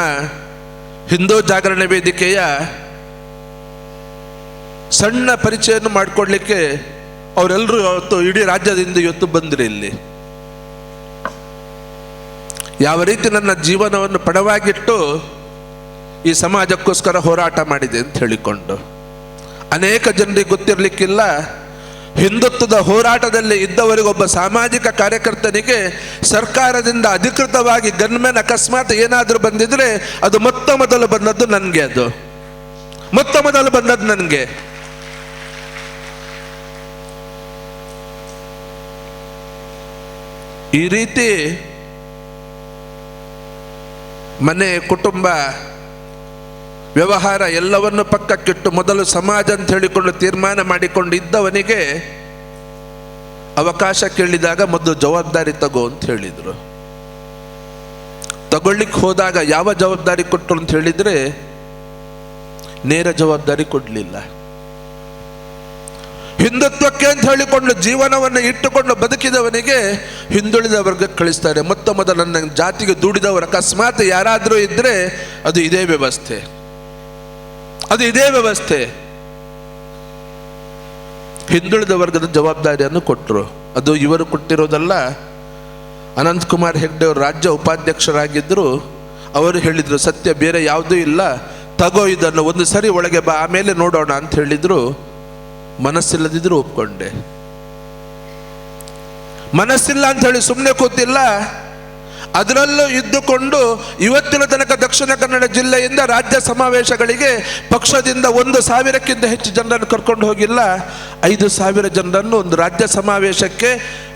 ಹಿಂದೂ ಜಾಗರಣ ವೇದಿಕೆಯ ಸಣ್ಣ ಪರಿಚಯವನ್ನು ಮಾಡಿಕೊಡ್ಲಿಕ್ಕೆ ಅವರೆಲ್ಲರೂ ಇವತ್ತು ಇಡೀ ರಾಜ್ಯದಿಂದ ಇವತ್ತು ಬಂದರೆ ಇಲ್ಲಿ ಯಾವ ರೀತಿ ನನ್ನ ಜೀವನವನ್ನು ಪಣವಾಗಿಟ್ಟು ಈ ಸಮಾಜಕ್ಕೋಸ್ಕರ ಹೋರಾಟ ಮಾಡಿದೆ ಅಂತ ಹೇಳಿಕೊಂಡು. ಅನೇಕ ಜನರಿಗೆ ಗೊತ್ತಿರಲಿಕ್ಕಿಲ್ಲ, ಹಿಂದುತ್ವದ ಹೋರಾಟದಲ್ಲಿ ಇದ್ದವರಿಗೊಬ್ಬ ಸಾಮಾಜಿಕ ಕಾರ್ಯಕರ್ತನಿಗೆ ಸರ್ಕಾರದಿಂದ ಅಧಿಕೃತವಾಗಿ ಗನ್ಮೆನ್ ಅಕಸ್ಮಾತ್ ಏನಾದರೂ ಬಂದಿದ್ರೆ ಅದು ಮೊದಲು ಬಂದದ್ದು ನನಗೆ, ಅದು ಮೊದಲು ಬಂದದ್ದು ನನಗೆ. ಈ ರೀತಿ ಮನೆ, ಕುಟುಂಬ, ವ್ಯವಹಾರ ಎಲ್ಲವನ್ನು ಪಕ್ಕಕ್ಕಿಟ್ಟು ಮೊದಲು ಸಮಾಜ ಅಂತ ಹೇಳಿಕೊಂಡು ತೀರ್ಮಾನ ಮಾಡಿಕೊಂಡು ಇದ್ದವನಿಗೆ ಅವಕಾಶ ಕೇಳಿದಾಗ ಮೊದಲು ಜವಾಬ್ದಾರಿ ತಗೋ ಅಂತ ಹೇಳಿದರು. ತಗೊಳ್ಳಿಕ್ಕೆ ಹೋದಾಗ ಯಾವ ಜವಾಬ್ದಾರಿ ಕೊಟ್ಟರು ಅಂತ ಹೇಳಿದ್ರೆ ನೇರ ಜವಾಬ್ದಾರಿ ಕೊಡಲಿಲ್ಲ. ಹಿಂದುತ್ವಕ್ಕೆ ಅಂತ ಹೇಳಿಕೊಂಡು ಜೀವನವನ್ನು ಇಟ್ಟುಕೊಂಡು ಬದುಕಿದವನಿಗೆ ಹಿಂದುಳಿದ ವರ್ಗಕ್ಕೆ ಕಳಿಸ್ತಾರೆ. ಮೊದಲು ನನ್ನ ಜಾತಿಗೆ ದುಡಿದವರು ಅಕಸ್ಮಾತ್ ಯಾರಾದರೂ ಇದ್ರೆ ಅದು ಇದೇ ವ್ಯವಸ್ಥೆ, ಅದು ಇದೇ ವ್ಯವಸ್ಥೆ. ಹಿಂದುಳಿದ ವರ್ಗದ ಜವಾಬ್ದಾರಿಯನ್ನು ಕೊಟ್ಟರು. ಅದು ಇವರು ಕೊಟ್ಟಿರೋದಲ್ಲ. ಅನಂತಕುಮಾರ್ ಹೆಗ್ಡೆ ಅವರು ರಾಜ್ಯ ಉಪಾಧ್ಯಕ್ಷರಾಗಿದ್ದರು. ಅವರು ಹೇಳಿದರು, ಸತ್ಯ ಬೇರೆ ಯಾವುದೂ ಇಲ್ಲ, ತಗೋ ಇದನ್ನು, ಒಂದು ಸರಿ ಒಳಗೆ ಬಾ, ಆಮೇಲೆ ನೋಡೋಣ ಅಂತ ಹೇಳಿದ್ರು. ಮನಸ್ಸಿಲ್ಲದಿದ್ರು ಒಪ್ಕೊಂಡೆ. ಮನಸ್ಸಿಲ್ಲ ಅಂತ ಹೇಳಿ ಸುಮ್ಮನೆ ಕೂತಿಲ್ಲ, ಅದರಲ್ಲೂ ಇದ್ದುಕೊಂಡು ಇವತ್ತಿನ ತನಕ ದಕ್ಷಿಣ ಕನ್ನಡ ಜಿಲ್ಲೆಯಿಂದ ರಾಜ್ಯ ಸಮಾವೇಶಗಳಿಗೆ ಪಕ್ಷದಿಂದ 1,000ಕ್ಕಿಂತ ಹೆಚ್ಚು ಜನರನ್ನು ಕರ್ಕೊಂಡು ಹೋಗಿಲ್ಲ. 5,000 ಜನರನ್ನು ಒಂದು ರಾಜ್ಯ ಸಮಾವೇಶಕ್ಕೆ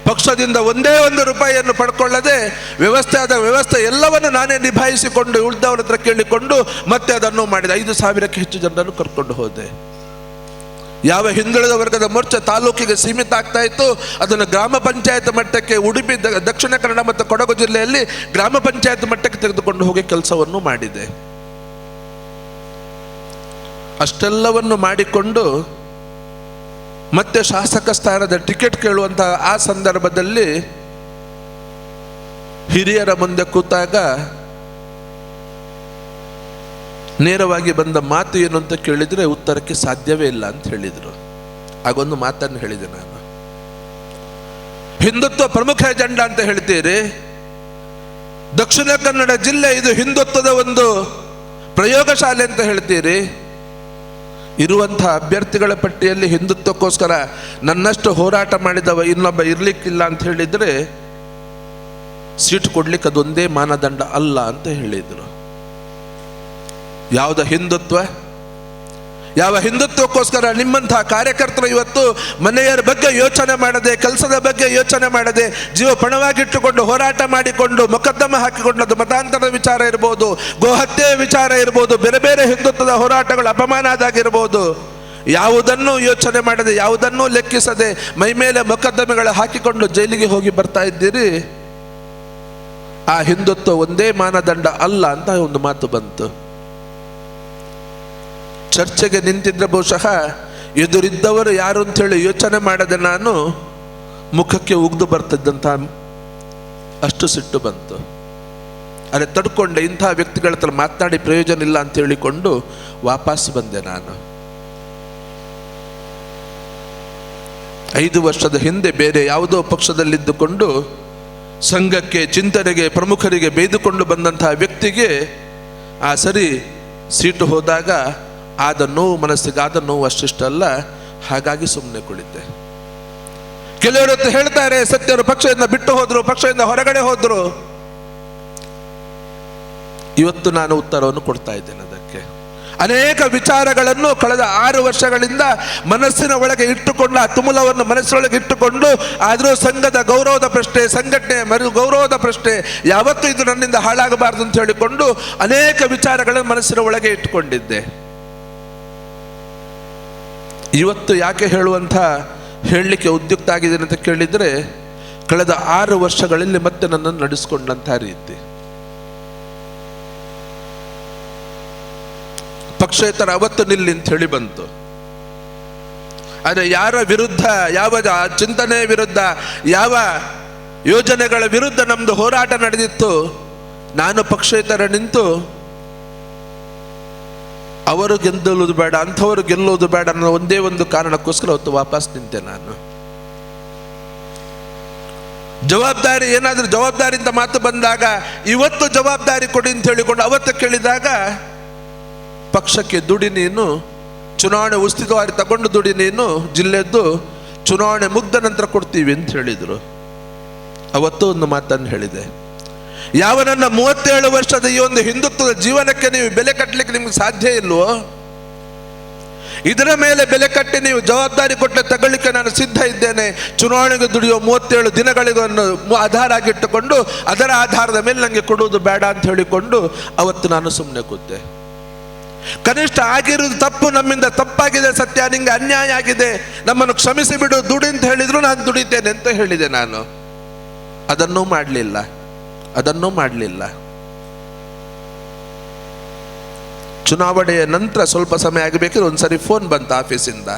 ಪಕ್ಷದಿಂದ ಒಂದೇ ಒಂದು ರೂಪಾಯಿಯನ್ನು ಪಡ್ಕೊಳ್ಳದೆ ವ್ಯವಸ್ಥೆ ಎಲ್ಲವನ್ನು ನಾನೇ ನಿಭಾಯಿಸಿಕೊಂಡು ಉಳಿದವರ ಹತ್ರ ಕೇಳಿಕೊಂಡು ಮತ್ತೆ ಅದನ್ನು ಮಾಡಿದೆ. 5,000ಕ್ಕೆ ಹೆಚ್ಚು ಜನರನ್ನು ಕರ್ಕೊಂಡು ಹೋದೆ. ಯಾವ ಹಿಂದುಳಿದ ವರ್ಗದ ಮೋರ್ಚಾ ತಾಲೂಕಿಗೆ ಸೀಮಿತ ಆಗ್ತಾ ಇತ್ತು, ಅದನ್ನು ಗ್ರಾಮ ಪಂಚಾಯತ್ ಮಟ್ಟಕ್ಕೆ, ಉಡುಪಿ, ದಕ್ಷಿಣ ಕನ್ನಡ ಮತ್ತು ಕೊಡಗು ಜಿಲ್ಲೆಯಲ್ಲಿ ಗ್ರಾಮ ಪಂಚಾಯತ್ ಮಟ್ಟಕ್ಕೆ ತೆಗೆದುಕೊಂಡು ಹೋಗಿ ಕೆಲಸವನ್ನು ಮಾಡಿದೆ. ಅಷ್ಟೆಲ್ಲವನ್ನು ಮಾಡಿಕೊಂಡು ಮತ್ತೆ ಶಾಸಕ ಸ್ಥಾನದ ಟಿಕೆಟ್ ಕೇಳುವಂತಹ ಆ ಸಂದರ್ಭದಲ್ಲಿ ಹಿರಿಯರ ಮುಂದೆ ಕೂತಾಗ ನೇರವಾಗಿ ಬಂದ ಮಾತು ಏನು ಅಂತ ಕೇಳಿದರೆ ಉತ್ತರಕ್ಕೆ ಸಾಧ್ಯವೇ ಇಲ್ಲ ಅಂತ ಹೇಳಿದರು. ಆಗೊಂದು ಮಾತನ್ನು ಹೇಳಿದೆ ನಾನು, ಹಿಂದುತ್ವ ಪ್ರಮುಖ ಎಜೆಂಡಾ ಅಂತ ಹೇಳ್ತೀರಿ, ದಕ್ಷಿಣ ಕನ್ನಡ ಜಿಲ್ಲೆ ಇದು ಹಿಂದುತ್ವದ ಒಂದು ಪ್ರಯೋಗಶಾಲೆ ಅಂತ ಹೇಳ್ತೀರಿ. ಇರುವಂತಹ ಅಭ್ಯರ್ಥಿಗಳ ಪಟ್ಟಿಯಲ್ಲಿ ಹಿಂದುತ್ವಕ್ಕೋಸ್ಕರ ನನ್ನಷ್ಟು ಹೋರಾಟ ಮಾಡಿದವ ಇನ್ನೊಬ್ಬ ಇರ್ಲಿಕ್ಕಿಲ್ಲ ಅಂತ ಹೇಳಿದರೆ ಸೀಟ್ ಕೊಡ್ಲಿಕ್ಕೆ ಅದೊಂದೇ ಮಾನದಂಡ ಅಲ್ಲ ಅಂತ ಹೇಳಿದರು. ಯಾವ ಹಿಂದುತ್ವಕ್ಕೋಸ್ಕರ ನಿಮ್ಮಂತಹ ಕಾರ್ಯಕರ್ತರು ಇವತ್ತು ಮನೆಯರ ಬಗ್ಗೆ ಯೋಚನೆ ಮಾಡದೆ, ಕೆಲಸದ ಬಗ್ಗೆ ಯೋಚನೆ ಮಾಡದೆ, ಜೀವ ಪಣವಾಗಿಟ್ಟುಕೊಂಡು ಹೋರಾಟ ಮಾಡಿಕೊಂಡು ಮೊಕದ್ದಮೆ ಹಾಕಿಕೊಂಡು, ಅದು ಮತಾಂತರದ ವಿಚಾರ ಇರ್ಬೋದು, ಗೋಹತ್ಯೆ ವಿಚಾರ ಇರ್ಬೋದು, ಬೇರೆ ಬೇರೆ ಹಿಂದುತ್ವದ ಹೋರಾಟಗಳು ಅಪಮಾನ ಆದಾಗಿರ್ಬೋದು, ಯಾವುದನ್ನೂ ಯೋಚನೆ ಮಾಡದೆ, ಯಾವುದನ್ನೂ ಲೆಕ್ಕಿಸದೆ ಮೈ ಮೇಲೆ ಮೊಕದ್ದಮೆಗಳು ಹಾಕಿಕೊಂಡು ಜೈಲಿಗೆ ಹೋಗಿ ಬರ್ತಾ ಇದ್ದೀರಿ. ಆ ಹಿಂದುತ್ವ ಒಂದೇ ಮಾನದಂಡ ಅಲ್ಲ ಅಂತ ಒಂದು ಮಾತು ಬಂತು. ಚರ್ಚೆಗೆ ನಿಂತಿದ್ರೆ ಬಹುಶಃ ಎದುರಿದ್ದವರು ಯಾರು ಅಂಥೇಳಿ ಯೋಚನೆ ಮಾಡದೆ ನಾನು ಮುಖಕ್ಕೆ ಉಗ್ದು ಬರ್ತಿದ್ದಂಥ ಅಷ್ಟು ಸಿಟ್ಟು ಬಂತು. ಅದೇ ತಡ್ಕೊಂಡೆ, ಇಂಥ ವ್ಯಕ್ತಿಗಳ ಹತ್ರ ಮಾತನಾಡಿ ಪ್ರಯೋಜನ ಇಲ್ಲ ಅಂತ ಹೇಳಿಕೊಂಡು ವಾಪಸ್ ಬಂದೆ. ನಾನು 5 ವರ್ಷದ ಹಿಂದೆ ಬೇರೆ ಯಾವುದೋ ಪಕ್ಷದಲ್ಲಿದ್ದುಕೊಂಡು ಸಂಘಕ್ಕೆ, ಚಿಂತನೆಗೆ, ಪ್ರಮುಖರಿಗೆ ಬೇಯ್ದುಕೊಂಡು ಬಂದಂತಹ ವ್ಯಕ್ತಿಗೆ ಆ ಸರಿ ಸೀಟು ಹೋದಾಗ ಆದ ನೋವು, ಮನಸ್ಸಿಗಾದ ನೋವು ಅಷ್ಟಿಷ್ಟಲ್ಲ. ಹಾಗಾಗಿ ಸುಮ್ಮನೆ ಕುಳಿತೆ. ಕೆಲವರು ಹೇಳ್ತಾರೆ, ಸತ್ಯರು ಪಕ್ಷದಿಂದ ಬಿಟ್ಟು ಹೋದ್ರು, ಪಕ್ಷದಿಂದ ಹೊರಗಡೆ ಹೋದ್ರು. ಇವತ್ತು ನಾನು ಉತ್ತರವನ್ನು ಕೊಡ್ತಾ ಇದ್ದೇನೆ. ಅದಕ್ಕೆ ಅನೇಕ ವಿಚಾರಗಳನ್ನು ಕಳೆದ 6 ವರ್ಷಗಳಿಂದ ಮನಸ್ಸಿನ ಒಳಗೆ ಇಟ್ಟುಕೊಂಡು, ಆ ತುಮುಲವನ್ನು ಮನಸ್ಸಿನೊಳಗೆ ಇಟ್ಟುಕೊಂಡು, ಆದರೂ ಸಂಘದ ಗೌರವದ ಪ್ರಶ್ನೆ, ಸಂಘಟನೆ ಗೌರವದ ಪ್ರಶ್ನೆ, ಯಾವತ್ತೂ ಇದು ನನ್ನಿಂದ ಹಾಳಾಗಬಾರ್ದು ಅಂತ ಹೇಳಿಕೊಂಡು ಅನೇಕ ವಿಚಾರಗಳನ್ನು ಮನಸ್ಸಿನ ಒಳಗೆ ಇಟ್ಟುಕೊಂಡಿದ್ದೆ. ಇವತ್ತು ಯಾಕೆ ಹೇಳಲಿಕ್ಕೆ ಉದ್ಯುಕ್ತ ಆಗಿದ್ದೇನೆ ಅಂತ ಕೇಳಿದರೆ, ಕಳೆದ 6 ವರ್ಷಗಳಲ್ಲಿ ಮತ್ತೆ ನನ್ನನ್ನು ನಡೆಸಿಕೊಂಡಂಥ ರೀತಿ. ಪಕ್ಷೇತರ ಅವತ್ತು ನಿಲ್ಲಿ ಅಂತ ಹೇಳಿ ಬಂತು. ಆದರೆ ಯಾರ ವಿರುದ್ಧ, ಯಾವ ಚಿಂತನೆ ವಿರುದ್ಧ, ಯಾವ ಯೋಜನೆಗಳ ವಿರುದ್ಧ ನಮ್ದು ಹೋರಾಟ ನಡೆದಿತ್ತು, ನಾನು ಪಕ್ಷೇತರ ನಿಂತು ಅವರು ಗೆಲ್ಲೋದು ಬೇಡ, ಅಂಥವರು ಗೆಲ್ಲೋದು ಬೇಡ ಅನ್ನೋ ಒಂದೇ ಒಂದು ಕಾರಣಕ್ಕೋಸ್ಕರ ಅವತ್ತು ವಾಪಸ್ ನಿಂತೆ ನಾನು. ಜವಾಬ್ದಾರಿ ಏನಾದರೂ ಜವಾಬ್ದಾರಿಯಿಂದ ಮಾತು ಬಂದಾಗ ಇವತ್ತು ಜವಾಬ್ದಾರಿ ಕೊಡಿ ಅಂತ ಹೇಳಿಕೊಂಡು ಅವತ್ತು ಕೇಳಿದಾಗ ಪಕ್ಷಕ್ಕೆ ದುಡಿ ನೀನು, ಚುನಾವಣೆ ಉಸ್ತುವಾರಿ ತಗೊಂಡು ದುಡಿ ನೀನು, ಜಿಲ್ಲೆದ್ದು ಚುನಾವಣೆ ಮುಗ್ದ ನಂತರ ಕೊಡ್ತೀವಿ ಅಂತ ಹೇಳಿದರು. ಅವತ್ತು ಒಂದು ಮಾತನ್ನು ಹೇಳಿದೆ, ಯಾವನನ್ನ 37 ವರ್ಷದ ಈ ಒಂದು ಹಿಂದುತ್ವದ ಜೀವನಕ್ಕೆ ನೀವು ಬೆಲೆ ಕಟ್ಟಲಿಕ್ಕೆ ನಿಮ್ಗೆ ಸಾಧ್ಯ ಇಲ್ವೋ, ಇದರ ಮೇಲೆ ಬೆಲೆ ಕಟ್ಟಿ ನೀವು ಜವಾಬ್ದಾರಿ ಕೊಟ್ಟರೆ ತಗೊಳ್ಳಿಕ್ಕೆ ನಾನು ಸಿದ್ಧ ಇದ್ದೇನೆ. ಚುನಾವಣೆಗೆ ದುಡಿಯೋ 37 ದಿನಗಳಿಗೊಂದು ಆಧಾರ ಆಗಿಟ್ಟುಕೊಂಡು ಅದರ ಆಧಾರದ ಮೇಲೆ ನನಗೆ ಕೊಡುವುದು ಬೇಡ ಅಂತ ಹೇಳಿಕೊಂಡು ಅವತ್ತು ನಾನು ಸುಮ್ಮನೆ ಕೂತೆ. ಕನಿಷ್ಠ ಆಗಿರೋದು ತಪ್ಪು, ನಮ್ಮಿಂದ ತಪ್ಪಾಗಿದೆ, ಸತ್ಯ, ನಿಂಗೆ ಅನ್ಯಾಯ ಆಗಿದೆ, ನಮ್ಮನ್ನು ಕ್ಷಮಿಸಿ ಬಿಡು, ದುಡಿ ಅಂತ ಹೇಳಿದ್ರು ನಾನು ದುಡಿತೇನೆ ಅಂತ ಹೇಳಿದೆ. ನಾನು ಅದನ್ನೂ ಮಾಡಲಿಲ್ಲ. ಚುನಾವಣೆಯ ನಂತರ ಸ್ವಲ್ಪ ಸಮಯ ಆಗಬೇಕಿದ್ರೆ ಒಂದ್ಸರಿ ಫೋನ್ ಬಂತು ಆಫೀಸಿಂದ,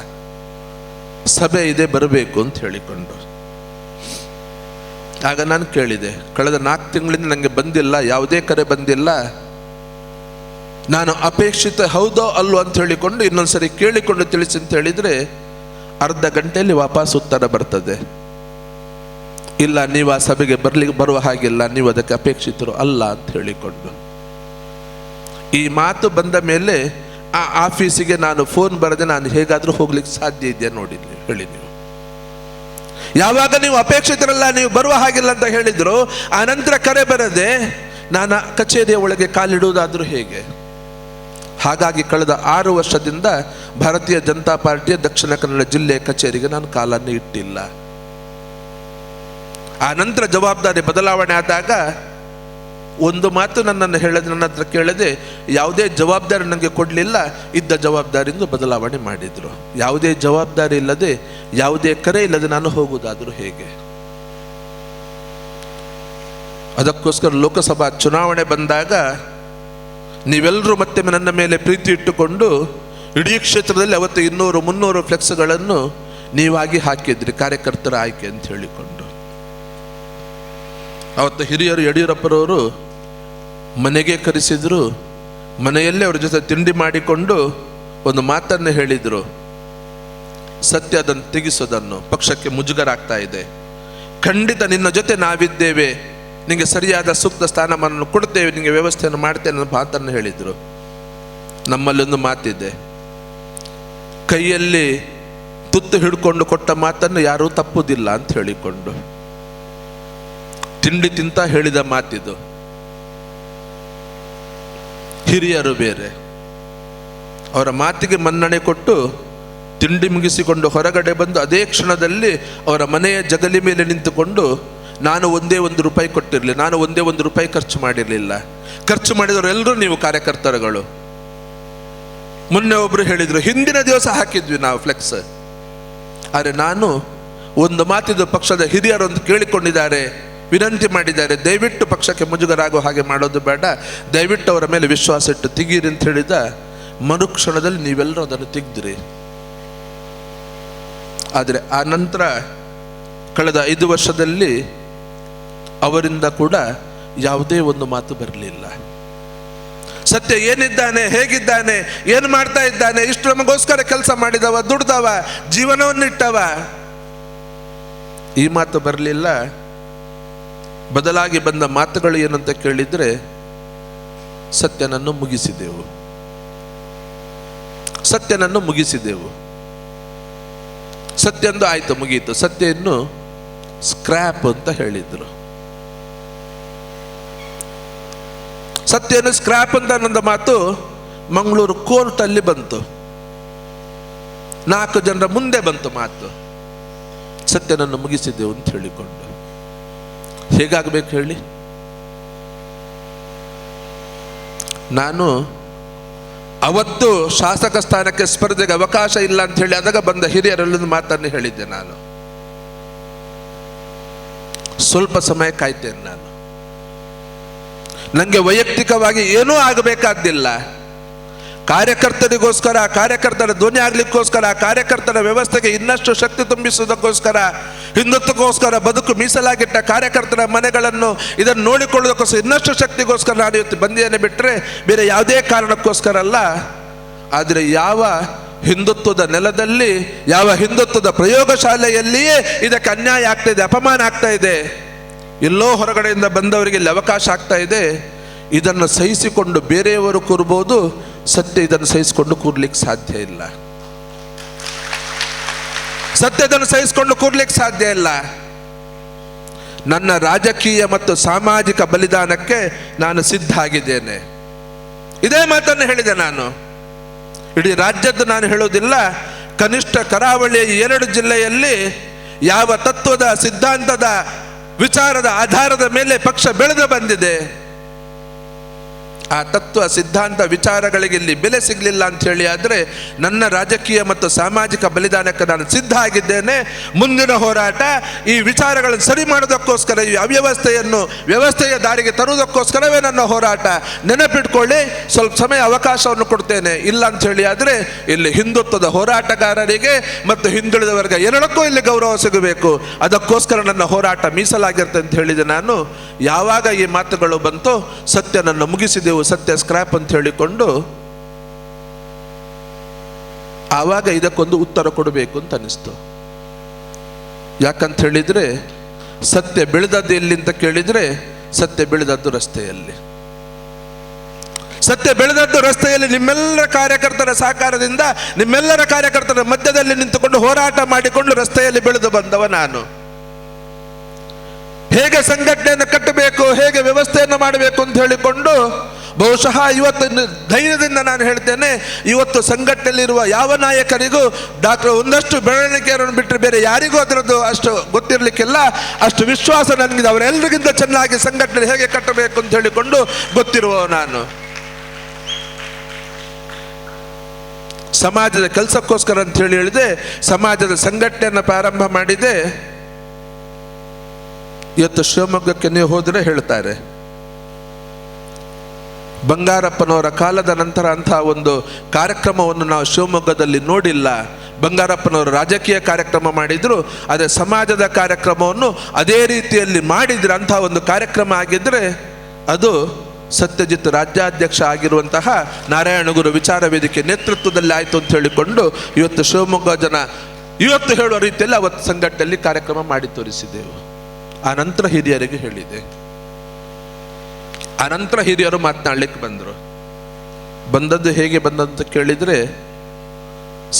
ಸಭೆ ಇದೆ ಬರಬೇಕು ಅಂತ ಹೇಳಿಕೊಂಡು. ಆಗ ನಾನು ಕೇಳಿದೆ, ಕಳೆದ 4 ತಿಂಗಳಿಂದ ನನಗೆ ಬಂದಿಲ್ಲ, ಯಾವುದೇ ಕರೆ ಬಂದಿಲ್ಲ, ನಾನು ಅಪೇಕ್ಷಿತ ಹೌದೋ ಅಲ್ಲೋ ಅಂತ ಹೇಳಿಕೊಂಡು ಇನ್ನೊಂದ್ಸರಿ ಕೇಳಿಕೊಂಡು ತಿಳಿಸಿ ಅಂತ ಹೇಳಿದರೆ ಅರ್ಧ ಗಂಟೆಯಲ್ಲಿ ವಾಪಸ್ ಉತ್ತರ ಬರ್ತದೆ, ಇಲ್ಲ ನೀವು ಆ ಸಭೆಗೆ ಬರುವ ಹಾಗಿಲ್ಲ, ನೀವು ಅದಕ್ಕೆ ಅಪೇಕ್ಷಿತರು ಅಲ್ಲ ಅಂತ ಹೇಳಿಕೊಂಡು. ಈ ಮಾತು ಬಂದ ಮೇಲೆ ಆ ಆಫೀಸಿಗೆ ನಾನು ಫೋನ್ ಬರದೆ ನಾನು ಹೇಗಾದರೂ ಹೋಗ್ಲಿಕ್ಕೆ ಸಾಧ್ಯ ಇದೆಯಾ ನೋಡಿ ಹೇಳಿ ನೀವು. ಯಾವಾಗ ನೀವು ಅಪೇಕ್ಷಿತರಲ್ಲ, ನೀವು ಬರುವ ಹಾಗಿಲ್ಲ ಅಂತ ಹೇಳಿದ್ರು, ಆ ನಂತರ ಕರೆ ಬರದೆ ನಾನು ಕಚೇರಿಯ ಒಳಗೆ ಕಾಲಿಡುವುದಾದ್ರೂ ಹೇಗೆ? ಹಾಗಾಗಿ ಕಳೆದ 6 ವರ್ಷದಿಂದ ಭಾರತೀಯ ಜನತಾ ಪಾರ್ಟಿಯ ದಕ್ಷಿಣ ಕನ್ನಡ ಜಿಲ್ಲೆಯ ಕಚೇರಿಗೆ ನಾನು ಕಾಲನ್ನು ಇಟ್ಟಿಲ್ಲ. ಆ ನಂತರ ಜವಾಬ್ದಾರಿ ಬದಲಾವಣೆ ಆದಾಗ ಒಂದು ಮಾತು ನನ್ನ ಹತ್ರ ಕೇಳದೆ ಯಾವುದೇ ಜವಾಬ್ದಾರಿ ನನಗೆ ಕೊಡಲಿಲ್ಲ, ಇದ್ದ ಜವಾಬ್ದಾರಿಯಿಂದ ಬದಲಾವಣೆ ಮಾಡಿದ್ರು. ಯಾವುದೇ ಜವಾಬ್ದಾರಿ ಇಲ್ಲದೆ, ಯಾವುದೇ ಕರೆ ಇಲ್ಲದೆ ನಾನು ಹೋಗುವುದಾದರೂ ಹೇಗೆ? ಅದಕ್ಕೋಸ್ಕರ ಲೋಕಸಭಾ ಚುನಾವಣೆ ಬಂದಾಗ ನೀವೆಲ್ಲರೂ ಮತ್ತೆ ನನ್ನ ಮೇಲೆ ಪ್ರೀತಿ ಇಟ್ಟುಕೊಂಡು ಇಡೀ ಕ್ಷೇತ್ರದಲ್ಲಿ ಅವತ್ತು 200-300 ಫ್ಲೆಕ್ಸ್ಗಳನ್ನು ನೀವಾಗಿ ಹಾಕಿದ್ರಿ, ಕಾರ್ಯಕರ್ತರ ಆಯ್ಕೆ ಅಂತ ಹೇಳಿಕೊಂಡು. ಅವತ್ತು ಹಿರಿಯರು ಯಡಿಯೂರಪ್ಪರವರು ಮನೆಗೆ ಕರೆಸಿದ್ರು, ಮನೆಯಲ್ಲೇ ಅವ್ರ ಜೊತೆ ತಿಂಡಿ ಮಾಡಿಕೊಂಡು ಒಂದು ಮಾತನ್ನು ಹೇಳಿದರು, ಸತ್ಯ ಅದನ್ನು ತೆಗಿಸೋದನ್ನು, ಪಕ್ಷಕ್ಕೆ ಮುಜುಗರ ಆಗ್ತಾ ಇದೆ, ಖಂಡಿತ ನಿನ್ನ ಜೊತೆ ನಾವಿದ್ದೇವೆ, ನಿಮಗೆ ಸರಿಯಾದ ಸೂಕ್ತ ಸ್ಥಾನಮಾನವನ್ನು ಕೊಡ್ತೇವೆ, ನಿಮಗೆ ವ್ಯವಸ್ಥೆಯನ್ನು ಮಾಡ್ತೇನೆ ಅನ್ನೋ ಮಾತನ್ನು ಹೇಳಿದರು. ನಮ್ಮಲ್ಲೊಂದು ಮಾತಿದೆ, ಕೈಯಲ್ಲಿ ತುತ್ತು ಹಿಡ್ಕೊಂಡು ಕೊಟ್ಟ ಮಾತನ್ನು ಯಾರೂ ತಪ್ಪುವುದಿಲ್ಲ ಅಂತ ಹೇಳಿಕೊಂಡು, ತಿಂಡಿ ತಿಂತ ಹೇಳಿದ ಮಾತಿದು. ಹಿರಿಯರು ಬೇರೆ, ಅವರ ಮಾತಿಗೆ ಮನ್ನಣೆ ಕೊಟ್ಟು ತಿಂಡಿ ಮುಗಿಸಿಕೊಂಡು ಹೊರಗಡೆ ಬಂದು ಅದೇ ಕ್ಷಣದಲ್ಲಿ ಅವರ ಮನೆಯ ಜಗಲಿ ಮೇಲೆ ನಿಂತುಕೊಂಡು, ನಾನು ಒಂದೇ ₹1 ಕೊಟ್ಟಿರಲಿಲ್ಲ, ನಾನು ಒಂದೇ ₹1 ಖರ್ಚು ಮಾಡಿರಲಿಲ್ಲ, ಖರ್ಚು ಮಾಡಿದವರು ಎಲ್ಲರೂ ನೀವು ಕಾರ್ಯಕರ್ತರುಗಳು. ಮೊನ್ನೆ ಒಬ್ರು ಹೇಳಿದ್ರು, ಹಿಂದಿನ ದಿವಸ ಹಾಕಿದ್ವಿ ನಾವು ಫ್ಲೆಕ್ಸ್, ಆದರೆ ನಾನು ಒಂದು ಮಾತಿದ್ದು ಪಕ್ಷದ ಹಿರಿಯರೊಂದು ಕೇಳಿಕೊಂಡಿದ್ದಾರೆ, ವಿನಂತಿ ಮಾಡಿದ್ದಾರೆ, ದಯವಿಟ್ಟು ಪಕ್ಷಕ್ಕೆ ಮುಜುಗರ ಆಗೋ ಹಾಗೆ ಮಾಡೋದು ಬೇಡ, ದಯವಿಟ್ಟು ಅವರ ಮೇಲೆ ವಿಶ್ವಾಸ ಇಟ್ಟು ತೆಗೀರಿ ಅಂತ ಹೇಳಿದ ಮರುಕ್ಷಣದಲ್ಲಿ ನೀವೆಲ್ಲರೂ ಅದನ್ನು ತೆಗೆದ್ರಿ. ಆದರೆ ಆ ನಂತರ ಕಳೆದ 5 ವರ್ಷದಲ್ಲಿ ಅವರಿಂದ ಕೂಡ ಯಾವುದೇ ಒಂದು ಮಾತು ಬರಲಿಲ್ಲ. ಸತ್ಯ ಏನಿದ್ದಾನೆ, ಹೇಗಿದ್ದಾನೆ, ಏನು ಮಾಡ್ತಾ ಇದ್ದಾನೆ, ಇಷ್ಟು ನಮಗೋಸ್ಕರ ಕೆಲಸ ಮಾಡಿದವ, ದುಡ್ದವ, ಜೀವನವನ್ನಿಟ್ಟವ, ಈ ಮಾತು ಬರಲಿಲ್ಲ. ಬದಲಾಗಿ ಬಂದ ಮಾತುಗಳು ಏನಂತ ಕೇಳಿದರೆ, ಸತ್ಯನನ್ನು ಮುಗಿಸಿದೆವು, ಸತ್ಯನನ್ನು ಮುಗಿಸಿದೆವು. ಸತ್ಯಂದು ಆಯ್ತು, ಮುಗಿಯಿತು. ಸತ್ಯ ಇನ್ನು ಸ್ಕ್ರ್ಯಾಪ್ ಅಂತ ಹೇಳಿದ್ರು. ಸತ್ಯನು ಸ್ಕ್ರ್ಯಾಪ್ ಅಂತ ಅನ್ನೋ ಮಾತು ಮಂಗಳೂರು ಕೋರ್ಟಲ್ಲಿ ಬಂತು, 4 ಜನರ ಮುಂದೆ ಬಂತು ಮಾತು, ಸತ್ಯನನ್ನು ಮುಗಿಸಿದೆವು ಅಂತ ಹೇಳಿಕೊಂಡು. ಹೇಗಾಗಬೇಕು ಹೇಳಿ? ನಾನು ಅವತ್ತು ಶಾಸಕ ಸ್ಥಾನಕ್ಕೆ ಸ್ಪರ್ಧೆಗೆ ಅವಕಾಶ ಇಲ್ಲ ಅಂತ ಹೇಳಿ ಆದಾಗ ಬಂದ ಹಿರಿಯರಲ್ಲೊಂದು ಮಾತನ್ನು ಹೇಳಿದ್ದೆ. ನಾನು ಸ್ವಲ್ಪ ಸಮಯ ಕಾಯ್ತೇನೆ. ನಾನು ನನಗೆ ವೈಯಕ್ತಿಕವಾಗಿ ಏನೂ ಆಗಬೇಕಾದ್ದಿಲ್ಲ. ಕಾರ್ಯಕರ್ತರಿಗೋಸ್ಕರ, ಕಾರ್ಯಕರ್ತರ ಧ್ವನಿ ಆಗ್ಲಿಕ್ಕೋಸ್ಕರ, ಕಾರ್ಯಕರ್ತರ ವ್ಯವಸ್ಥೆಗೆ ಇನ್ನಷ್ಟು ಶಕ್ತಿ ತುಂಬಿಸುವುದಕ್ಕೋಸ್ಕರ, ಹಿಂದುತ್ವಕ್ಕೋಸ್ಕರ ಬದುಕು ಮೀಸಲಾಗಿಟ್ಟ ಕಾರ್ಯಕರ್ತರ ಮನೆಗಳನ್ನು ಇದನ್ನು ನೋಡಿಕೊಳ್ಳೋದಕ್ಕೋಸ್ಕರ ಇನ್ನಷ್ಟು ಶಕ್ತಿಗೋಸ್ಕರ ನಾನು ಇವತ್ತು ಬಂದಿದ್ದೇನೆ, ಬಿಟ್ಟರೆ ಬೇರೆ ಯಾವುದೇ ಕಾರಣಕ್ಕೋಸ್ಕರ ಅಲ್ಲ. ಆದರೆ ಯಾವ ಹಿಂದುತ್ವದ ನೆಲದಲ್ಲಿ, ಯಾವ ಹಿಂದುತ್ವದ ಪ್ರಯೋಗಶಾಲೆಯಲ್ಲಿಯೇ ಇದಕ್ಕೆ ಅನ್ಯಾಯ ಆಗ್ತಾ ಇದೆ, ಅಪಮಾನ ಆಗ್ತಾ ಇದೆ, ಎಲ್ಲೋ ಹೊರಗಡೆಯಿಂದ ಬಂದವರಿಗೆ ಇಲ್ಲಿ ಅವಕಾಶ ಆಗ್ತಾ ಇದೆ, ಇದನ್ನು ಸಹಿಸಿಕೊಂಡು ಬೇರೆಯವರು ಕೂರ್ಬೋದು, ಸತ್ಯ ಇದನ್ನು ಸಹಿಸಿಕೊಂಡು ಕೂರ್ಲಿಕ್ಕೆ ಸಾಧ್ಯ ಇಲ್ಲ. ಸತ್ಯ ಇದನ್ನು ಸಹಿಸಿಕೊಂಡು ಕೂರ್ಲಿಕ್ಕೆ ಸಾಧ್ಯ ಇಲ್ಲ. ನನ್ನ ರಾಜಕೀಯ ಮತ್ತು ಸಾಮಾಜಿಕ ಬಲಿದಾನಕ್ಕೆ ನಾನು ಸಿದ್ಧ ಆಗಿದ್ದೇನೆ. ಇದೇ ಮಾತನ್ನು ಹೇಳಿದೆ ನಾನು. ಇಡೀ ರಾಜ್ಯದ್ದು ನಾನು ಹೇಳೋದಿಲ್ಲ, ಕನಿಷ್ಠ ಕರಾವಳಿಯ 2 ಜಿಲ್ಲೆಯಲ್ಲಿ ಯಾವ ತತ್ವದ, ಸಿದ್ಧಾಂತದ, ವಿಚಾರದ ಆಧಾರದ ಮೇಲೆ ಪಕ್ಷ ಬೆಳೆದು ಬಂದಿದೆ, ಆ ತತ್ವ, ಸಿದ್ಧಾಂತ, ವಿಚಾರಗಳಿಗೆ ಇಲ್ಲಿ ಬೆಲೆ ಸಿಗಲಿಲ್ಲ ಅಂತ ಹೇಳಿ ಆದರೆ ನನ್ನ ರಾಜಕೀಯ ಮತ್ತು ಸಾಮಾಜಿಕ ಬಲಿದಾನಕ್ಕೆ ನಾನು ಸಿದ್ಧ ಆಗಿದ್ದೇನೆ. ಮುಂದಿನ ಹೋರಾಟ ಈ ವಿಚಾರಗಳನ್ನು ಸರಿ ಮಾಡೋದಕ್ಕೋಸ್ಕರ, ಈ ಅವ್ಯವಸ್ಥೆಯನ್ನು ವ್ಯವಸ್ಥೆಯ ದಾರಿಗೆ ತರುವುದಕ್ಕೋಸ್ಕರವೇ ನನ್ನ ಹೋರಾಟ. ನೆನಪಿಟ್ಕೊಳ್ಳಿ, ಸ್ವಲ್ಪ ಸಮಯ ಅವಕಾಶವನ್ನು ಕೊಡ್ತೇನೆ. ಇಲ್ಲ ಅಂತ ಹೇಳಿ ಆದರೆ ಇಲ್ಲಿ ಹಿಂದುತ್ವದ ಹೋರಾಟಗಾರರಿಗೆ ಮತ್ತು ಹಿಂದುಳಿದ ವರ್ಗ ಎರಡಕ್ಕೂ ಇಲ್ಲಿ ಗೌರವ ಸಿಗಬೇಕು. ಅದಕ್ಕೋಸ್ಕರ ನನ್ನ ಹೋರಾಟ ಮೀಸಲಾಗಿರುತ್ತೆ ಅಂತ ಹೇಳಿದೆ ನಾನು. ಯಾವಾಗ ಈ ಮಾತುಗಳು ಬಂತೋ ಸತ್ಯ ನನ್ನ ಮುಗಿಸಿದೆವು, ಸತ್ಯ ಸ್ಕ್ರಾಪ್ ಅಂತ ಹೇಳಿಕೊಂಡು ಆವಾಗ ಇದಕ್ಕೊಂದು ಉತ್ತರ ಕೊಡಬೇಕು ಅಂತ ಅನಿಸ್ತು. ಯಾಕಂತ ಹೇಳಿದ್ರೆ ಸತ್ಯ ಬೆಳೆದದ್ದು ಎಲ್ಲಿ ಅಂತ ಕೇಳಿದ್ರೆ ಸತ್ಯ ಬೆಳೆದದ್ದು ರಸ್ತೆಯಲ್ಲಿ. ಸತ್ಯ ಬೆಳೆದದ್ದು ರಸ್ತೆಯಲ್ಲಿ ನಿಮ್ಮೆಲ್ಲರ ಕಾರ್ಯಕರ್ತರ ಸಹಕಾರದಿಂದ, ನಿಮ್ಮೆಲ್ಲರ ಕಾರ್ಯಕರ್ತರ ಮಧ್ಯದಲ್ಲಿ ನಿಂತುಕೊಂಡು ಹೋರಾಟ ಮಾಡಿಕೊಂಡು ರಸ್ತೆಯಲ್ಲಿ ಬೆಳೆದು ಬಂದವ ನಾನು. ಹೇಗೆ ಸಂಘಟನೆಯನ್ನು ಕಟ್ಟಬೇಕು, ಹೇಗೆ ವ್ಯವಸ್ಥೆಯನ್ನು ಮಾಡಬೇಕು ಅಂತ ಹೇಳಿಕೊಂಡು ಬಹುಶಃ ಇವತ್ತು ಧೈರ್ಯದಿಂದ ನಾನು ಹೇಳ್ತೇನೆ, ಇವತ್ತು ಸಂಘಟನೆಯಲ್ಲಿರುವ ಯಾವ ನಾಯಕರಿಗೂ ಒಂದಷ್ಟು ಬೆಳವಣಿಗೆಯನ್ನು ಬಿಟ್ಟರೆ ಬೇರೆ ಯಾರಿಗೂ ಅದರದ್ದು ಅಷ್ಟು ಗೊತ್ತಿರಲಿಕ್ಕಿಲ್ಲ. ಅಷ್ಟು ವಿಶ್ವಾಸ ನನಗಿದೆ, ಅವರೆಲ್ಲರಿಗಿಂತ ಚೆನ್ನಾಗಿ ಸಂಘಟನೆ ಹೇಗೆ ಕಟ್ಟಬೇಕು ಅಂತ ಹೇಳಿಕೊಂಡು ಗೊತ್ತಿರುವ ನಾನು. ಸಮಾಜದ ಕೆಲಸಕ್ಕೋಸ್ಕರ ಅಂತ ಹೇಳಿದೆ, ಸಮಾಜದ ಸಂಘಟನೆಯನ್ನು ಪ್ರಾರಂಭ ಮಾಡಿದೆ. ಇವತ್ತು ಶಿವಮೊಗ್ಗಕ್ಕೆ ನೀವು ಹೋದರೆ ಹೇಳ್ತಾರೆ, ಬಂಗಾರಪ್ಪನವರ ಕಾಲದ ನಂತರ ಅಂತಹ ಒಂದು ಕಾರ್ಯಕ್ರಮವನ್ನು ನಾವು ಶಿವಮೊಗ್ಗದಲ್ಲಿ ನೋಡಿಲ್ಲ. ಬಂಗಾರಪ್ಪನವರು ರಾಜಕೀಯ ಕಾರ್ಯಕ್ರಮ ಮಾಡಿದ್ರು, ಅದೇ ಸಮಾಜದ ಕಾರ್ಯಕ್ರಮವನ್ನು ಅದೇ ರೀತಿಯಲ್ಲಿ ಮಾಡಿದ್ರೆ ಅಂತಹ ಒಂದು ಕಾರ್ಯಕ್ರಮ ಆಗಿದ್ರೆ ಅದು ಸತ್ಯಜಿತ್ ರಾಜ್ಯಾಧ್ಯಕ್ಷ ಆಗಿರುವಂತಹ ನಾರಾಯಣಗುರು ವಿಚಾರ ವೇದಿಕೆ ನೇತೃತ್ವದಲ್ಲಿ ಆಯಿತು ಅಂತ ಹೇಳಿಕೊಂಡು ಇವತ್ತು ಶಿವಮೊಗ್ಗ ಜನ ಇವತ್ತು ಹೇಳುವ ರೀತಿಯಲ್ಲಿ ಅವತ್ತು ಸಂಘಟನೆಯಲ್ಲಿ ಕಾರ್ಯಕ್ರಮ ಮಾಡಿ ತೋರಿಸಿದೆವು. ಆ ನಂತರ ಹಿರಿಯರಿಗೆ ಹೇಳಿದೆ, ಅನಂತರ ಹಿರಿಯರು ಮಾತನಾಡ್ಲಿಕ್ಕೆ ಬಂದರು. ಬಂದದ್ದು ಹೇಗೆ ಬಂದಂತ ಕೇಳಿದರೆ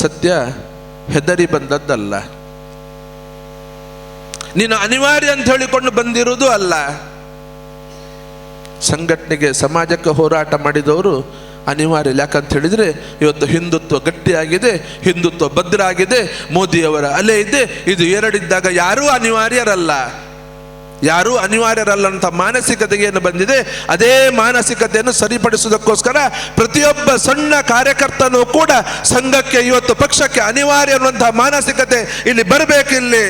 ಸತ್ಯ ಹೆದರಿ ಬಂದದ್ದಲ್ಲ, ನೀನು ಅನಿವಾರ್ಯ ಅಂತ ಹೇಳಿಕೊಂಡು ಬಂದಿರುವುದು ಅಲ್ಲ. ಸಂಘಟನೆಗೆ, ಸಮಾಜಕ್ಕೆ ಹೋರಾಟ ಮಾಡಿದವರು ಅನಿವಾರ್ಯ. ಯಾಕಂತ ಹೇಳಿದ್ರೆ ಇವತ್ತು ಹಿಂದುತ್ವ ಗಟ್ಟಿಯಾಗಿದೆ, ಹಿಂದುತ್ವ ಭದ್ರ ಆಗಿದೆ, ಮೋದಿಯವರ ಅಲೆ ಇದೆ. ಇದು ಎರಡಿದ್ದಾಗ ಯಾರೂ ಅನಿವಾರ್ಯರಲ್ಲ, ಯಾರೂ ಅನಿವಾರ್ಯರಲ್ಲ ಅಂತ ಮಾನಸಿಕತೆಗೆ ಏನು ಬಂದಿದೆ, ಅದೇ ಮಾನಸಿಕತೆಯನ್ನು ಸರಿಪಡಿಸುವುದಕ್ಕೋಸ್ಕರ ಪ್ರತಿಯೊಬ್ಬ ಸಣ್ಣ ಕಾರ್ಯಕರ್ತನೂ ಕೂಡ ಸಂಘಕ್ಕೆ, ಇವತ್ತು ಪಕ್ಷಕ್ಕೆ ಅನಿವಾರ್ಯ ಅನ್ನುವಂತಹ ಮಾನಸಿಕತೆ ಇಲ್ಲಿ ಬರಬೇಕಿಲ್ಲಿ.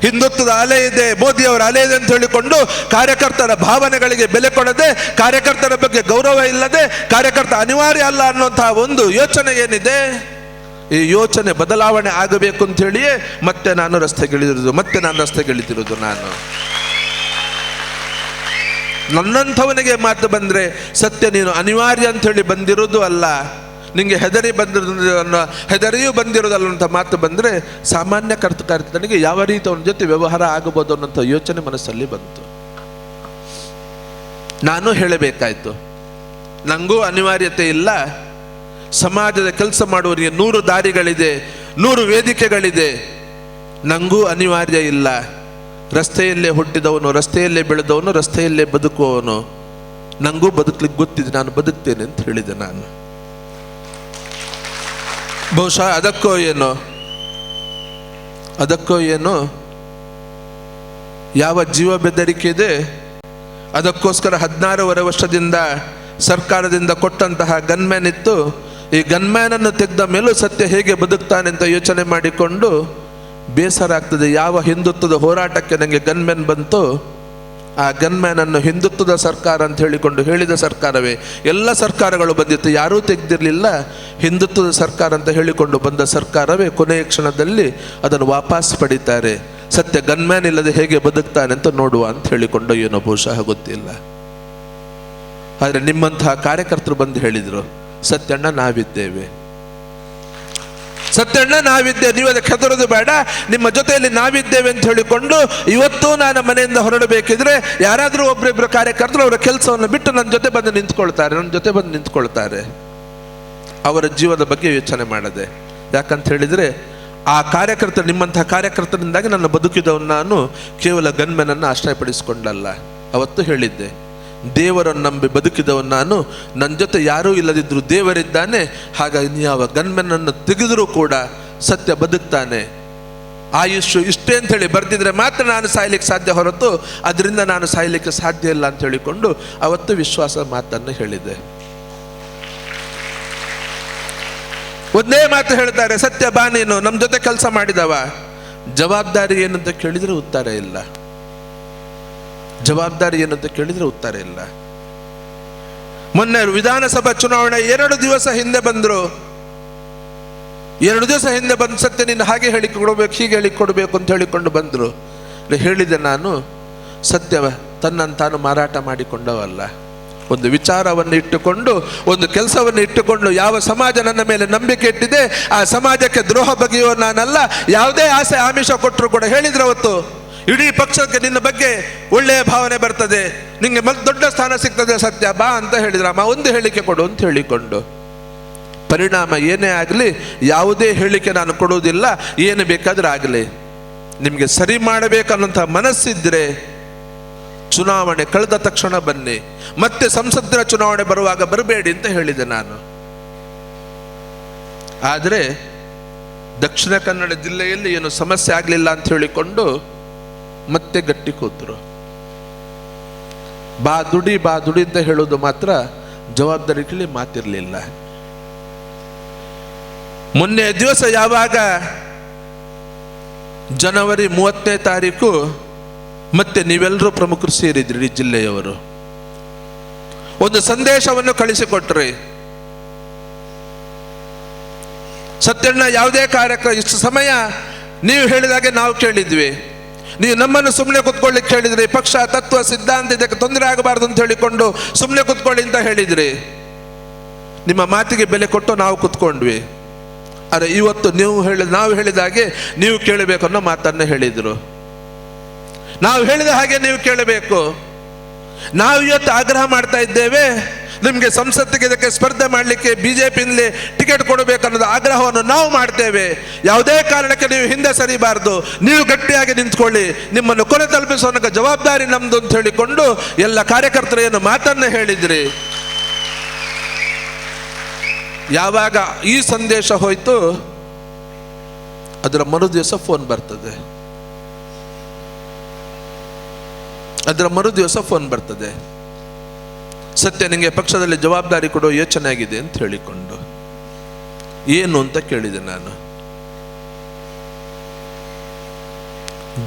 ಹಿಂದುತ್ವದ ಅಲೆ ಇದೆ, ಮೋದಿಯವರ ಅಲೆ ಇದೆ ಅಂತ ಹೇಳಿಕೊಂಡು ಕಾರ್ಯಕರ್ತರ ಭಾವನೆಗಳಿಗೆ ಬೆಲೆ ಕೊಡದೆ, ಕಾರ್ಯಕರ್ತರ ಬಗ್ಗೆ ಗೌರವ ಇಲ್ಲದೆ, ಕಾರ್ಯಕರ್ತ ಅನಿವಾರ್ಯ ಅಲ್ಲ ಅನ್ನುವಂತಹ ಒಂದು ಯೋಚನೆ ಏನಿದೆ, ಈ ಯೋಚನೆ ಬದಲಾವಣೆ ಆಗಬೇಕು ಅಂತ ಹೇಳಿಯೇ ಮತ್ತೆ ನಾನು ರಸ್ತೆಗಿಳಿದಿರುವುದು. ನನ್ನಂಥವನಿಗೆ ಮಾತು ಬಂದರೆ ಸತ್ಯ ನೀನು ಅನಿವಾರ್ಯ ಅಂತ ಹೇಳಿ ಬಂದಿರೋದು ಅಲ್ಲ, ನಿಂಗೆ ಹೆದರಿಯೂ ಬಂದಿರೋದಲ್ಲ ಅಂತ ಮಾತು ಬಂದರೆ ಸಾಮಾನ್ಯ ಕರ್ತನಿಗೆ ಯಾವ ರೀತಿ ಅವನ ಜೊತೆ ವ್ಯವಹಾರ ಆಗಬಹುದು ಅನ್ನೋಂಥ ಯೋಚನೆ ಮನಸ್ಸಲ್ಲಿ ಬಂತು. ನಾನು ಹೇಳಬೇಕಾಯ್ತು, ನನಗೂ ಅನಿವಾರ್ಯತೆ ಇಲ್ಲ. ಸಮಾಜದ ಕೆಲಸ ಮಾಡುವವರಿಗೆ 100 ದಾರಿಗಳಿದೆ, 100 ವೇದಿಕೆಗಳಿದೆ. ನನಗೂ ಅನಿವಾರ್ಯ ಇಲ್ಲ. ರಸ್ತೆಯಲ್ಲೇ ಹುಟ್ಟಿದವನು, ರಸ್ತೆಯಲ್ಲೇ ಬೆಳೆದವನು, ರಸ್ತೆಯಲ್ಲೇ ಬದುಕುವವನು. ನನಗೂ ಬದುಕಲಿಕ್ಕೆ ಗೊತ್ತಿದೆ, ನಾನು ಬದುಕ್ತೇನೆ ಅಂತ ಹೇಳಿದೆ ನಾನು. ಬಹುಶಃ ಅದಕ್ಕೋ ಏನೋ ಯಾವ ಜೀವ ಬೆದರಿಕೆ ಇದೆ, ಅದಕ್ಕೋಸ್ಕರ 16 ವರ್ಷದಿಂದ ಸರ್ಕಾರದಿಂದ ಕೊಟ್ಟಂತಹ ಗನ್ಮ್ಯಾನ್ ಇತ್ತು. ಈ ಗನ್ಮ್ಯಾನನ್ನು ತೆಗೆದ ಮೇಲೂ ಸತ್ಯ ಹೇಗೆ ಬದುಕ್ತಾನೆ ಅಂತ ಯೋಚನೆ ಮಾಡಿಕೊಂಡು ಬೇಸರ ಆಗ್ತದೆ. ಯಾವ ಹಿಂದುತ್ವದ ಹೋರಾಟಕ್ಕೆ ನನಗೆ ಗನ್ಮ್ಯಾನ್ ಬಂತು, ಆ ಗನ್ಮ್ಯಾನನ್ನು ಹಿಂದುತ್ವದ ಸರ್ಕಾರ ಅಂತ ಹೇಳಿಕೊಂಡು ಹೇಳಿದ ಸರ್ಕಾರವೇ. ಎಲ್ಲ ಸರ್ಕಾರಗಳು ಬಂದಿತ್ತು, ಯಾರೂ ತೆಗೆದಿರಲಿಲ್ಲ. ಹಿಂದುತ್ವದ ಸರ್ಕಾರ ಅಂತ ಹೇಳಿಕೊಂಡು ಬಂದ ಸರ್ಕಾರವೇ ಕೊನೆಯ ಕ್ಷಣದಲ್ಲಿ ಅದನ್ನು ವಾಪಸ್ ಪಡಿತಾರೆ. ಸತ್ಯ ಗನ್ಮ್ಯಾನ್ ಇಲ್ಲದೆ ಹೇಗೆ ಬದುಕ್ತಾನೆ ಅಂತ ನೋಡುವ ಅಂತ ಹೇಳಿಕೊಂಡು ಏನೋ ಬಹುಶಃ ಗೊತ್ತಿಲ್ಲ. ಆದರೆ ನಿಮ್ಮಂತಹ ಕಾರ್ಯಕರ್ತರು ಬಂದು ಹೇಳಿದರು, ಸತ್ಯಣ್ಣ ನಾವಿದ್ದೇವೆ, ಸತ್ಯಣ್ಣ ನಾವಿದ್ದೆ, ನೀವು ಅದಕ್ಕೆ ಹೆದರೋದು ಬೇಡ, ನಿಮ್ಮ ಜೊತೆಯಲ್ಲಿ ನಾವಿದ್ದೇವೆ ಅಂತ ಹೇಳಿಕೊಂಡು ಇವತ್ತು ನಾನು ಮನೆಯಿಂದ ಹೊರಡಬೇಕಿದ್ರೆ ಯಾರಾದರೂ ಒಬ್ಬರಿಬ್ಬರು ಕಾರ್ಯಕರ್ತರು ಅವರ ಕೆಲಸವನ್ನು ಬಿಟ್ಟು ನನ್ನ ಜೊತೆ ಬಂದು ನಿಂತ್ಕೊಳ್ತಾರೆ. ಅವರ ಜೀವದ ಬಗ್ಗೆ ಯೋಚನೆ ಮಾಡದೆ. ಯಾಕಂತ ಹೇಳಿದರೆ ಆ ಕಾರ್ಯಕರ್ತರು, ನಿಮ್ಮಂತಹ ಕಾರ್ಯಕರ್ತರಿಂದಾಗಿ ನನ್ನ ಬದುಕಿದವನು ನಾನು ಕೇವಲ ಗನ್ಮೆನನ್ನು ಆಶ್ರಯಪಡಿಸಿಕೊಂಡಲ್ಲ. ಅವತ್ತು ಹೇಳಿದ್ದೆ, ದೇವರನ್ನು ನಂಬಿ ಬದುಕಿದವನು ನಾನು, ನನ್ನ ಜೊತೆ ಯಾರೂ ಇಲ್ಲದಿದ್ದರೂ ದೇವರಿದ್ದಾನೆ. ಹಾಗಾಗಿ ಯಾವ ಗನ್ಮೆನನ್ನು ತೆಗೆದರೂ ಕೂಡ ಸತ್ಯ ಬದುಕ್ತಾನೆ. ಆಯುಷ್ ಇಷ್ಟೇ ಅಂತ ಹೇಳಿ ಬರ್ದಿದ್ರೆ ಮಾತ್ರ ನಾನು ಸಾಯ್ಲಿಕ್ಕೆ ಸಾಧ್ಯ, ಹೊರತು ಅದರಿಂದ ನಾನು ಸಾಯ್ಲಿಕ್ಕೆ ಸಾಧ್ಯ ಇಲ್ಲ ಅಂತ ಹೇಳಿಕೊಂಡು ಅವತ್ತು ವಿಶ್ವಾಸ ಮಾತನ್ನು ಹೇಳಿದೆ. ಒಂದೇ ಮಾತು ಹೇಳ್ತಾರೆ, ಸತ್ಯ ಬಾ, ನೀನು ನಮ್ಮ ಜೊತೆ ಕೆಲಸ ಮಾಡಿದವ, ಜವಾಬ್ದಾರಿ ಏನಂತ ಕೇಳಿದ್ರೆ ಉತ್ತರ ಇಲ್ಲ. ಮೊನ್ನೆ ವಿಧಾನಸಭಾ ಚುನಾವಣೆ 2 ದಿವಸ ಹಿಂದೆ ಬಂದ್ರು. 2 ದಿವಸ ಹಿಂದೆ ಬಂದು ಸತ್ಯ ನೀನು ಹಾಗೆ ಹೇಳಿಕೆ ಕೊಡಬೇಕು, ಹೀಗೆ ಹೇಳಿಕೆ ಕೊಡಬೇಕು ಅಂತ ಹೇಳಿಕೊಂಡು ಬಂದ್ರು. ಹೇಳಿದೆ ನಾನು, ಸತ್ಯ ತನ್ನನ್ನು ತಾನು ಮಾರಾಟ ಮಾಡಿಕೊಂಡವಲ್ಲ. ಒಂದು ವಿಚಾರವನ್ನು ಇಟ್ಟುಕೊಂಡು, ಒಂದು ಕೆಲಸವನ್ನು ಇಟ್ಟುಕೊಂಡು ಯಾವ ಸಮಾಜ ನನ್ನ ಮೇಲೆ ನಂಬಿಕೆ ಇಟ್ಟಿದೆ ಆ ಸಮಾಜಕ್ಕೆ ದ್ರೋಹ ಬಗೆಯುವ ನಾನಲ್ಲ. ಯಾವುದೇ ಆಸೆ ಆಮಿಷ ಕೊಟ್ಟರು ಕೂಡ ಹೇಳಿದ್ರು ಅವತ್ತು, ಇಡೀ ಪಕ್ಷಕ್ಕೆ ನಿನ್ನ ಬಗ್ಗೆ ಒಳ್ಳೆಯ ಭಾವನೆ ಬರ್ತದೆ, ನಿಂಗೆ ದೊಡ್ಡ ಸ್ಥಾನ ಸಿಗ್ತದೆ ಸತ್ಯ ಬಾ ಅಂತ ಹೇಳಿದ್ರಮ್ಮ, ಒಂದು ಹೇಳಿಕೆ ಕೊಡು ಅಂತ ಹೇಳಿಕೊಂಡು. ಪರಿಣಾಮ ಏನೇ ಆಗಲಿ ಯಾವುದೇ ಹೇಳಿಕೆ ನಾನು ಕೊಡುವುದಿಲ್ಲ, ಏನು ಬೇಕಾದ್ರೆ ಆಗಲಿ. ನಿಮಗೆ ಸರಿ ಮಾಡಬೇಕನ್ನೋಂಥ ಮನಸ್ಸಿದ್ರೆ ಚುನಾವಣೆ ಕಳೆದ ತಕ್ಷಣ ಬನ್ನಿ, ಮತ್ತೆ ಸಂಸತ್ತಿನ ಚುನಾವಣೆ ಬರುವಾಗ ಬರಬೇಡಿ ಅಂತ ಹೇಳಿದೆ ನಾನು. ಆದರೆ ದಕ್ಷಿಣ ಕನ್ನಡ ಜಿಲ್ಲೆಯಲ್ಲಿ ಏನು ಸಮಸ್ಯೆ ಆಗಲಿಲ್ಲ ಅಂತ ಹೇಳಿಕೊಂಡು ಮತ್ತೆ ಗಟ್ಟಿ ಕೂತರು. ಬಾ ದುಡಿ ಅಂತ ಹೇಳೋದು ಮಾತ್ರ ಜವಾಬ್ದಾರಿಗಳಲ್ಲಿ ಮಾತಿರಲಿಲ್ಲ. ಮೊನ್ನೆ ದಿವಸ ಯಾವಾಗ ಜನವರಿ 30ನೇ ತಾರೀಕು ಮತ್ತೆ ನೀವೆಲ್ಲರೂ ಪ್ರಮುಖರು ಸೇರಿದ್ರಿ, ಜಿಲ್ಲೆಯವರು ಒಂದು ಸಂದೇಶವನ್ನು ಕಳಿಸಿಕೊಟ್ರಿ. ಸತ್ಯಣ್ಣ ಯಾವುದೇ ಕಾರ್ಯಕ್ರಮ ಇಷ್ಟು ಸಮಯ ನೀವು ಹೇಳಿದಾಗೆ ನಾವು ಕೇಳಿದ್ವಿ, ನೀವು ನಮ್ಮನ್ನು ಸುಮ್ಮನೆ ಕುತ್ಕೊಳ್ಳಿಕ್ಕೆ ಹೇಳಿದ್ರಿ, ಪಕ್ಷ ತತ್ವ ಸಿದ್ಧಾಂತ ಇದಕ್ಕೆ ತೊಂದರೆ ಆಗಬಾರ್ದು ಅಂತ ಹೇಳಿಕೊಂಡು ಸುಮ್ಮನೆ ಕುತ್ಕೊಳ್ಳಿ ಅಂತ ಹೇಳಿದ್ರಿ. ನಿಮ್ಮ ಮಾತಿಗೆ ಬೆಲೆ ಕೊಟ್ಟು ನಾವು ಕುತ್ಕೊಂಡ್ವಿ. ಆದರೆ ಇವತ್ತು ನಾವು ಹೇಳಿದಾಗೆ ನೀವು ಕೇಳಬೇಕು ಅನ್ನೋ ಮಾತನ್ನ ಹೇಳಿದ್ರು. ನಾವು ಹೇಳಿದ ಹಾಗೆ ನೀವು ಕೇಳಬೇಕು. ನಾವು ಇವತ್ತು ಆಗ್ರಹ ಮಾಡ್ತಾ ಇದ್ದೇವೆ, ನಿಮಗೆ ಸಂಸತ್ತಿಗೆ ಇದಕ್ಕೆ ಸ್ಪರ್ಧೆ ಮಾಡಲಿಕ್ಕೆ ಬಿಜೆಪಿಯಲ್ಲಿ ಟಿಕೆಟ್ ಕೊಡಬೇಕನ್ನೋದು ಆಗ್ರಹವನ್ನು ನಾವು ಮಾಡ್ತೇವೆ. ಯಾವುದೇ ಕಾರಣಕ್ಕೆ ನೀವು ಹಿಂದೆ ಸರಿಬಾರ್ದು, ನೀವು ಗಟ್ಟಿಯಾಗಿ ನಿಂತ್ಕೊಳ್ಳಿ, ನಿಮ್ಮನ್ನು ಕೊನೆ ತಲುಪಿಸೋನಕ್ಕೆ ಜವಾಬ್ದಾರಿ ನಮ್ದು ಅಂತ ಹೇಳಿಕೊಂಡು ಎಲ್ಲ ಕಾರ್ಯಕರ್ತರು ಏನು ಮಾತನ್ನ ಹೇಳಿದ್ರಿ. ಯಾವಾಗ ಈ ಸಂದೇಶ ಹೋಯ್ತು ಅದರ ಮರು ದಿವಸ ಫೋನ್ ಬರ್ತದೆ. ಸತ್ಯ ನಿಮಗೆ ಪಕ್ಷದಲ್ಲಿ ಜವಾಬ್ದಾರಿ ಕೊಡೋ ಯೋಚನೆ ಆಗಿದೆ ಅಂತ ಹೇಳಿಕೊಂಡು. ಏನು ಅಂತ ಕೇಳಿದೆ ನಾನು.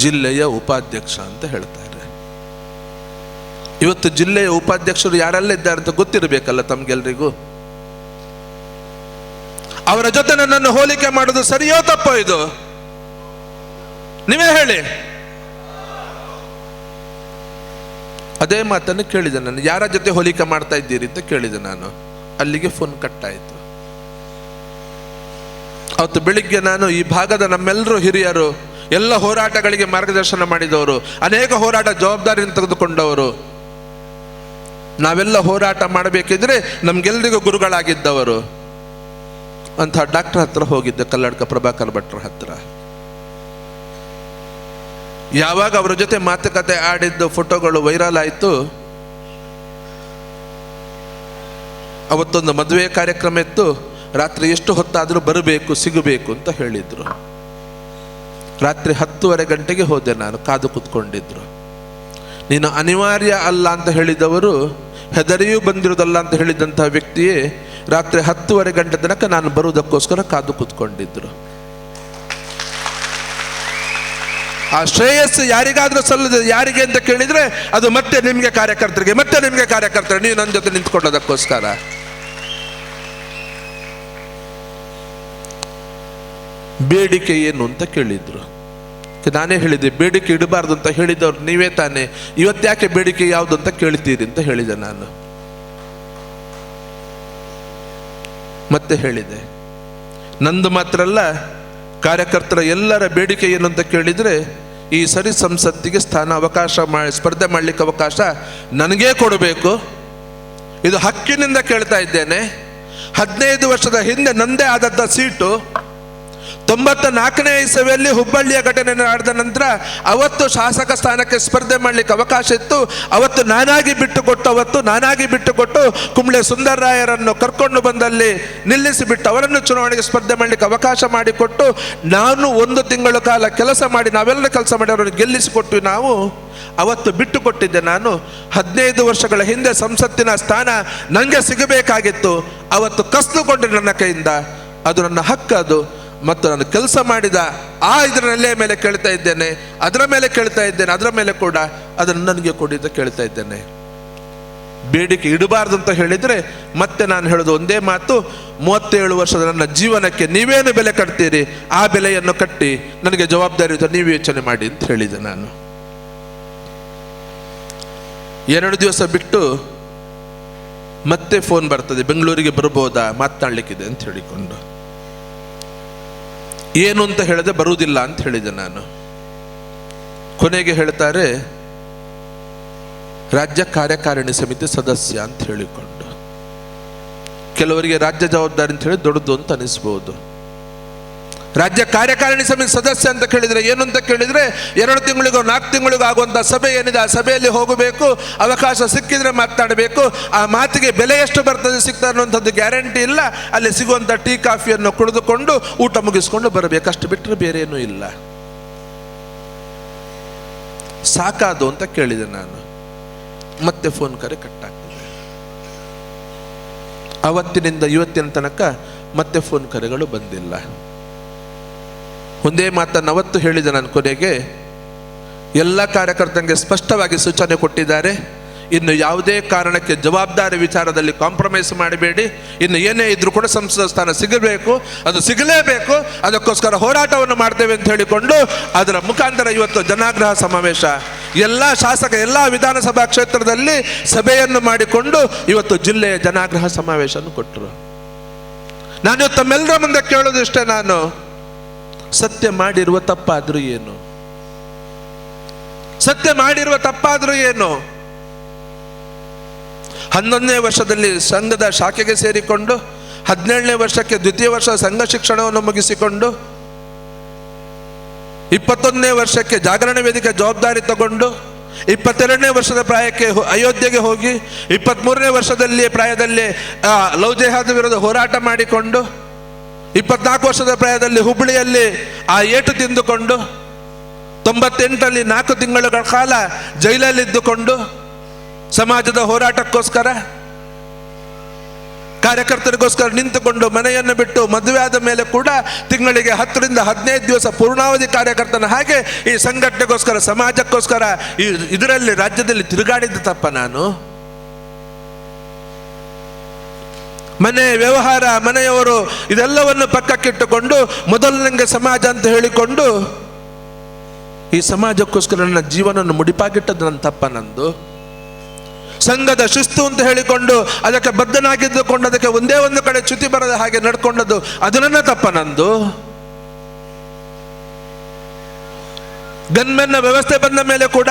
ಜಿಲ್ಲೆಯ ಉಪಾಧ್ಯಕ್ಷ ಅಂತ ಹೇಳ್ತಾರೆ. ಇವತ್ತು ಜಿಲ್ಲೆಯ ಉಪಾಧ್ಯಕ್ಷರು ಯಾರೆಲ್ಲ ಇದ್ದಾರೆ ಅಂತ ಗೊತ್ತಿರಬೇಕಲ್ಲ ತಮ್ಗೆಲ್ರಿಗೂ. ಅವರ ಜೊತೆ ನನ್ನನ್ನು ಹೋಲಿಕೆ ಮಾಡೋದು ಸರಿಯೋ ತಪ್ಪೋ ಇದು ನೀವೇ ಹೇಳಿ. ಅದೇ ಮಾತನ್ನು ಕೇಳಿದೆ ನಾನು, ಯಾರ ಜೊತೆ ಹೋಲಿಕೆ ಮಾಡ್ತಾ ಇದ್ದೀರಿ ಅಂತ ಕೇಳಿದೆ ನಾನು. ಅಲ್ಲಿಗೆ ಫೋನ್ ಕಟ್ ಆಯಿತು. ಅವತ್ತು ಬೆಳಿಗ್ಗೆ ನಾನು ಈ ಭಾಗದ ನಮ್ಮೆಲ್ಲರೂ ಹಿರಿಯರು, ಎಲ್ಲ ಹೋರಾಟಗಳಿಗೆ ಮಾರ್ಗದರ್ಶನ ಮಾಡಿದವರು, ಅನೇಕ ಹೋರಾಟ ಜವಾಬ್ದಾರಿಯನ್ನು ತೆಗೆದುಕೊಂಡವರು, ನಾವೆಲ್ಲ ಹೋರಾಟ ಮಾಡಬೇಕಿದ್ರೆ ನಮ್ಗೆಲ್ರಿಗೂ ಗುರುಗಳಾಗಿದ್ದವರು ಅಂತ ಡಾಕ್ಟರ್ ಹತ್ರ ಹೋಗಿದ್ದೆ, ಕಲ್ಲಡ್ಕ ಪ್ರಭಾಕರ್ ಭಟ್ರ ಹತ್ರ. ಯಾವಾಗ ಅವರ ಜೊತೆ ಮಾತುಕತೆ ಆಡಿದ್ದು ಫೋಟೋಗಳು ವೈರಲ್ ಆಯಿತು, ಅವತ್ತೊಂದು ಮದುವೆ ಕಾರ್ಯಕ್ರಮ ಇತ್ತು. ರಾತ್ರಿ ಎಷ್ಟು ಹೊತ್ತಾದರೂ ಬರಬೇಕು, ಸಿಗಬೇಕು ಅಂತ ಹೇಳಿದ್ರು. ರಾತ್ರಿ 10:30 ಗಂಟೆಗೆ ಹೋದೆ ನಾನು, ಕಾದು ಕೂತ್ಕೊಂಡಿದ್ರು. ನೀನು ಅನಿವಾರ್ಯ ಅಲ್ಲ ಅಂತ ಹೇಳಿದವರು, ಹೆದರಿಯೂ ಬಂದಿರೋದಲ್ಲ ಅಂತ ಹೇಳಿದಂತಹ ವ್ಯಕ್ತಿಯೇ ರಾತ್ರಿ 10:30 ಗಂಟೆ ತನಕ ನಾನು ಬರುವುದಕ್ಕೋಸ್ಕರ ಕಾದು ಕೂತ್ಕೊಂಡಿದ್ರು. ಆ ಶ್ರೇಯಸ್ಸು ಯಾರಿಗಾದ್ರೂ ಸಲ್ಲದ, ಯಾರಿಗೆ ಅಂತ ಕೇಳಿದ್ರೆ ಅದು ಮತ್ತೆ ನಿಮಗೆ ಕಾರ್ಯಕರ್ತರಿಗೆ, ನೀವು ನನ್ನ ಜೊತೆ ನಿಂತ್ಕೊಳ್ಳೋದಕ್ಕೋಸ್ಕರ. ಬೇಡಿಕೆ ಏನು ಅಂತ ಕೇಳಿದ್ರು. ನಾನೇ ಹೇಳಿದೆ, ಬೇಡಿಕೆ ಇಡಬಾರ್ದು ಅಂತ ಹೇಳಿದವ್ರು ನೀವೇ ತಾನೆ, ಇವತ್ತ್ಯಾಕೆ ಬೇಡಿಕೆ ಯಾವುದು ಅಂತ ಕೇಳ್ತೀರಿ ಅಂತ ಹೇಳಿದೆ ನಾನು. ಮತ್ತೆ ಹೇಳಿದೆ, ನಂದು ಮಾತ್ರ ಅಲ್ಲ, ಕಾರ್ಯಕರ್ತರ ಎಲ್ಲರ ಬೇಡಿಕೆ ಏನು ಅಂತ ಕೇಳಿದರೆ, ಈ ಸರಿ ಸಂಸತ್ತಿಗೆ ಸ್ಪರ್ಧೆ ಮಾಡಲಿಕ್ಕೆ ಅವಕಾಶ ನನಗೇ ಕೊಡಬೇಕು. ಇದು ಹಕ್ಕಿನಿಂದ ಕೇಳ್ತಾ ಇದ್ದೇನೆ. 15 ವರ್ಷದ ಹಿಂದೆ ನಂದೇ ಆದಂಥ ಸೀಟು 94ನೇ ಇಸವಿಯಲ್ಲಿ ಹುಬ್ಬಳ್ಳಿಯ ಘಟನೆ ನಡೆದ ನಂತರ ಅವತ್ತು ಶಾಸಕ ಸ್ಥಾನಕ್ಕೆ ಸ್ಪರ್ಧೆ ಮಾಡಲಿಕ್ಕೆ ಅವಕಾಶ ಇತ್ತು. ಅವತ್ತು ನಾನಾಗಿ ಬಿಟ್ಟುಕೊಟ್ಟು ಕುಂಬ್ಳೆ ಸುಂದರರಾಯರನ್ನು ಕರ್ಕೊಂಡು ಬಂದಲ್ಲಿ ನಿಲ್ಲಿಸಿಬಿಟ್ಟು ಅವರನ್ನು ಚುನಾವಣೆಗೆ ಸ್ಪರ್ಧೆ ಮಾಡಲಿಕ್ಕೆ ಅವಕಾಶ ಮಾಡಿಕೊಟ್ಟು, ನಾನು 1 ತಿಂಗಳ ಕಾಲ ಕೆಲಸ ಮಾಡಿ, ನಾವೆಲ್ಲ ಕೆಲಸ ಮಾಡಿ ಅವರನ್ನು ಗೆಲ್ಲಿಸಿಕೊಟ್ಟು ನಾವು ಅವತ್ತು ಬಿಟ್ಟುಕೊಟ್ಟಿದ್ದೆ. ನಾನು 15 ವರ್ಷಗಳ ಹಿಂದೆ ಸಂಸತ್ತಿನ ಸ್ಥಾನ ನನಗೆ ಸಿಗಬೇಕಾಗಿತ್ತು. ಅವತ್ತು ಕಸಿದುಕೊಂಡ್ರೆ ನನ್ನ ಕೈಯಿಂದ, ಅದು ನನ್ನ ಹಕ್ಕು. ಅದು ಮತ್ತು ನಾನು ಕೆಲಸ ಮಾಡಿದ ಇದರ ನೆಲೆಯ ಮೇಲೆ ಕೇಳ್ತಾ ಇದ್ದೇನೆ, ಅದರ ಮೇಲೆ ಕೂಡ ಅದನ್ನು ನನಗೆ ಕೊಡಿದ ಕೇಳ್ತಾ ಇದ್ದೇನೆ. ಬೇಡಿಕೆ ಇಡಬಾರ್ದು ಅಂತ ಹೇಳಿದರೆ ಮತ್ತೆ ನಾನು ಹೇಳೋದು ಒಂದೇ ಮಾತು, 37 ವರ್ಷದ ನನ್ನ ಜೀವನಕ್ಕೆ ನೀವೇನು ಬೆಲೆ ಕಟ್ತೀರಿ, ಆ ಬೆಲೆಯನ್ನು ಕಟ್ಟಿ ನನಗೆ ಜವಾಬ್ದಾರಿ ಇದ್ದರೆ ನೀವು ಯೋಚನೆ ಮಾಡಿ ಅಂತ ಹೇಳಿದೆ. ನಾನು 2 ದಿವಸ ಬಿಟ್ಟು ಮತ್ತೆ ಫೋನ್ ಬರ್ತದೆ, ಬೆಂಗಳೂರಿಗೆ ಬರ್ಬೋದಾ, ಮಾತನಾಡಲಿಕ್ಕಿದೆ ಅಂತ ಹೇಳಿಕೊಂಡು. ಏನು ಅಂತ ಹೇಳಿದೆ, ಬರುವುದಿಲ್ಲ ಅಂತ ಹೇಳಿದೆ ನಾನು. ಕೊನೆಗೆ ಹೇಳ್ತಾರೆ ರಾಜ್ಯ ಕಾರ್ಯಕಾರಿಣಿ ಸಮಿತಿ ಸದಸ್ಯ ಅಂತ ಹೇಳಿಕೊಂಡು. ಕೆಲವರಿಗೆ ರಾಜ್ಯ ಜವಾಬ್ದಾರಿ ಅಂತ ಹೇಳಿ ದೊಡ್ಡದು ಅಂತ ಅನಿಸ್ಬೋದು. ರಾಜ್ಯ ಕಾರ್ಯಕಾರಿಣಿ ಸಮಿತಿ ಸದಸ್ಯ ಅಂತ ಕೇಳಿದರೆ ಏನು ಅಂತ ಕೇಳಿದರೆ, 2 ತಿಂಗಳಿಗೋ 4 ತಿಂಗಳಿಗೋ ಆಗುವಂಥ ಸಭೆ ಏನಿದೆ ಆ ಸಭೆಯಲ್ಲಿ ಹೋಗಬೇಕು, ಅವಕಾಶ ಸಿಕ್ಕಿದ್ರೆ ಮಾತನಾಡಬೇಕು. ಆ ಮಾತಿಗೆ ಬೆಲೆ ಎಷ್ಟು ಬರ್ತದೆ ಸಿಗ್ತಾ ಅನ್ನುವಂಥದ್ದು ಗ್ಯಾರಂಟಿ ಇಲ್ಲ. ಅಲ್ಲಿ ಸಿಗುವಂಥ ಟೀ ಕಾಫಿಯನ್ನು ಕುಡಿದುಕೊಂಡು ಊಟ ಮುಗಿಸ್ಕೊಂಡು ಬರಬೇಕು, ಅಷ್ಟು ಬಿಟ್ಟರೆ ಬೇರೆ ಏನೂ ಇಲ್ಲ. ಸಾಕಾದು ಅಂತ ಕೇಳಿದೆ ನಾನು. ಮತ್ತೆ ಫೋನ್ ಕರೆ ಕಟ್ಟಾಗ್ತದೆ. ಅವತ್ತಿನಿಂದ ಇವತ್ತಿನ ತನಕ ಮತ್ತೆ ಫೋನ್ ಕರೆಗಳು ಬಂದಿಲ್ಲ. ಒಂದೇ ಮಾತನ್ನು ಅವತ್ತು ಹೇಳಿದೆ ನಾನು. ಕೊನೆಗೆ ಎಲ್ಲ ಕಾರ್ಯಕರ್ತರಿಗೆ ಸ್ಪಷ್ಟವಾಗಿ ಸೂಚನೆ ಕೊಟ್ಟಿದ್ದಾರೆ, ಇನ್ನು ಯಾವುದೇ ಕಾರಣಕ್ಕೆ ಜವಾಬ್ದಾರಿ ವಿಚಾರದಲ್ಲಿ ಕಾಂಪ್ರಮೈಸ್ ಮಾಡಬೇಡಿ. ಇನ್ನು ಏನೇ ಇದ್ರೂ ಕೂಡ ಸಂಸದ ಸ್ಥಾನ ಸಿಗಬೇಕು, ಅದು ಸಿಗಲೇಬೇಕು, ಅದಕ್ಕೋಸ್ಕರ ಹೋರಾಟವನ್ನು ಮಾಡ್ತೇವೆ ಅಂತ ಹೇಳಿಕೊಂಡು ಅದರ ಮುಖಾಂತರ ಇವತ್ತು ಜನಾಗ್ರಹ ಸಮಾವೇಶ ಎಲ್ಲ ವಿಧಾನಸಭಾ ಕ್ಷೇತ್ರದಲ್ಲಿ ಸಭೆಯನ್ನು ಮಾಡಿಕೊಂಡು ಇವತ್ತು ಜಿಲ್ಲೆಯ ಜನಾಗ್ರಹ ಸಮಾವೇಶವನ್ನು ಕೊಟ್ಟರು. ನಾನು ತಮ್ಮೆಲ್ಲರ ಮುಂದೆ ಕೇಳೋದು ಇಷ್ಟೇ, ನಾನು ಸತ್ಯ ಮಾಡಿರುವ ತಪ್ಪಾದ್ರೂ ಏನು? 11ನೇ ವರ್ಷದಲ್ಲಿ ಸಂಘದ ಶಾಖೆಗೆ ಸೇರಿಕೊಂಡು 17ನೇ ವರ್ಷಕ್ಕೆ ದ್ವಿತೀಯ ವರ್ಷ ಸಂಘ ಶಿಕ್ಷಣವನ್ನು ಮುಗಿಸಿಕೊಂಡು 21ನೇ ವರ್ಷಕ್ಕೆ ಜಾಗರಣ ವೇದಿಕೆ ಜವಾಬ್ದಾರಿ ತಗೊಂಡು 22ನೇ ವರ್ಷದ ಪ್ರಾಯಕ್ಕೆ ಅಯೋಧ್ಯೆಗೆ ಹೋಗಿ 23ನೇ ವರ್ಷದಲ್ಲಿ ಪ್ರಾಯದಲ್ಲಿ ಲವ್ ಜಿಹಾದ್ ವಿರುದ್ಧ ಹೋರಾಟ ಮಾಡಿಕೊಂಡು 24 ವರ್ಷದ ಪ್ರಾಯದಲ್ಲಿ ಹುಬ್ಬಳ್ಳಿಯಲ್ಲಿ ಏಟು ತಿಂದುಕೊಂಡು 98ರಲ್ಲಿ 4 ತಿಂಗಳ ಕಾಲ ಜೈಲಲ್ಲಿದ್ದುಕೊಂಡು ಸಮಾಜದ ಹೋರಾಟಕ್ಕೋಸ್ಕರ ಕಾರ್ಯಕರ್ತರಿಗೋಸ್ಕರ ನಿಂತುಕೊಂಡು ಮನೆಯನ್ನು ಬಿಟ್ಟು ಮದುವೆ ಆದ ಮೇಲೆ ಕೂಡ ತಿಂಗಳಿಗೆ 10 ರಿಂದ 15 ದಿವಸ ಪೂರ್ಣಾವಧಿ ಕಾರ್ಯಕರ್ತನ ಹಾಗೆ ಈ ಸಂಘಟನೆಗೋಸ್ಕರ ಸಮಾಜಕ್ಕೋಸ್ಕರ ಇದರಲ್ಲಿ ರಾಜ್ಯದಲ್ಲಿ ತಿರುಗಾಡಿದ್ದ ತಪ್ಪ ನಾನು? ಮನೆ ವ್ಯವಹಾರ, ಮನೆಯವರು ಇದೆಲ್ಲವನ್ನು ಪಕ್ಕಕ್ಕಿಟ್ಟುಕೊಂಡು ಮೊದಲನೇ ಸಮಾಜ ಅಂತ ಹೇಳಿಕೊಂಡು ಈ ಸಮಾಜಕ್ಕೋಸ್ಕರ ನನ್ನ ಜೀವನವನ್ನು ಮುಡಿಪಾಗಿಟ್ಟದ್ದು ನನ್ನ ತಪ್ಪ ನಂದು. ಸಂಘದ ಶಿಸ್ತು ಅಂತ ಹೇಳಿಕೊಂಡು ಅದಕ್ಕೆ ಬದ್ಧನಾಗಿದ್ದುಕೊಂಡು ಅದಕ್ಕೆ ಒಂದೇ ಒಂದು ಕಡೆ ಚ್ಯುತಿ ಬರದ ಹಾಗೆ ನಡ್ಕೊಂಡದ್ದು ಅದು ನನ್ನ ತಪ್ಪ ನಂದು. ಗನ್ಮೆನ್ನ ವ್ಯವಸ್ಥೆ ಬಂದ ಮೇಲೆ ಕೂಡ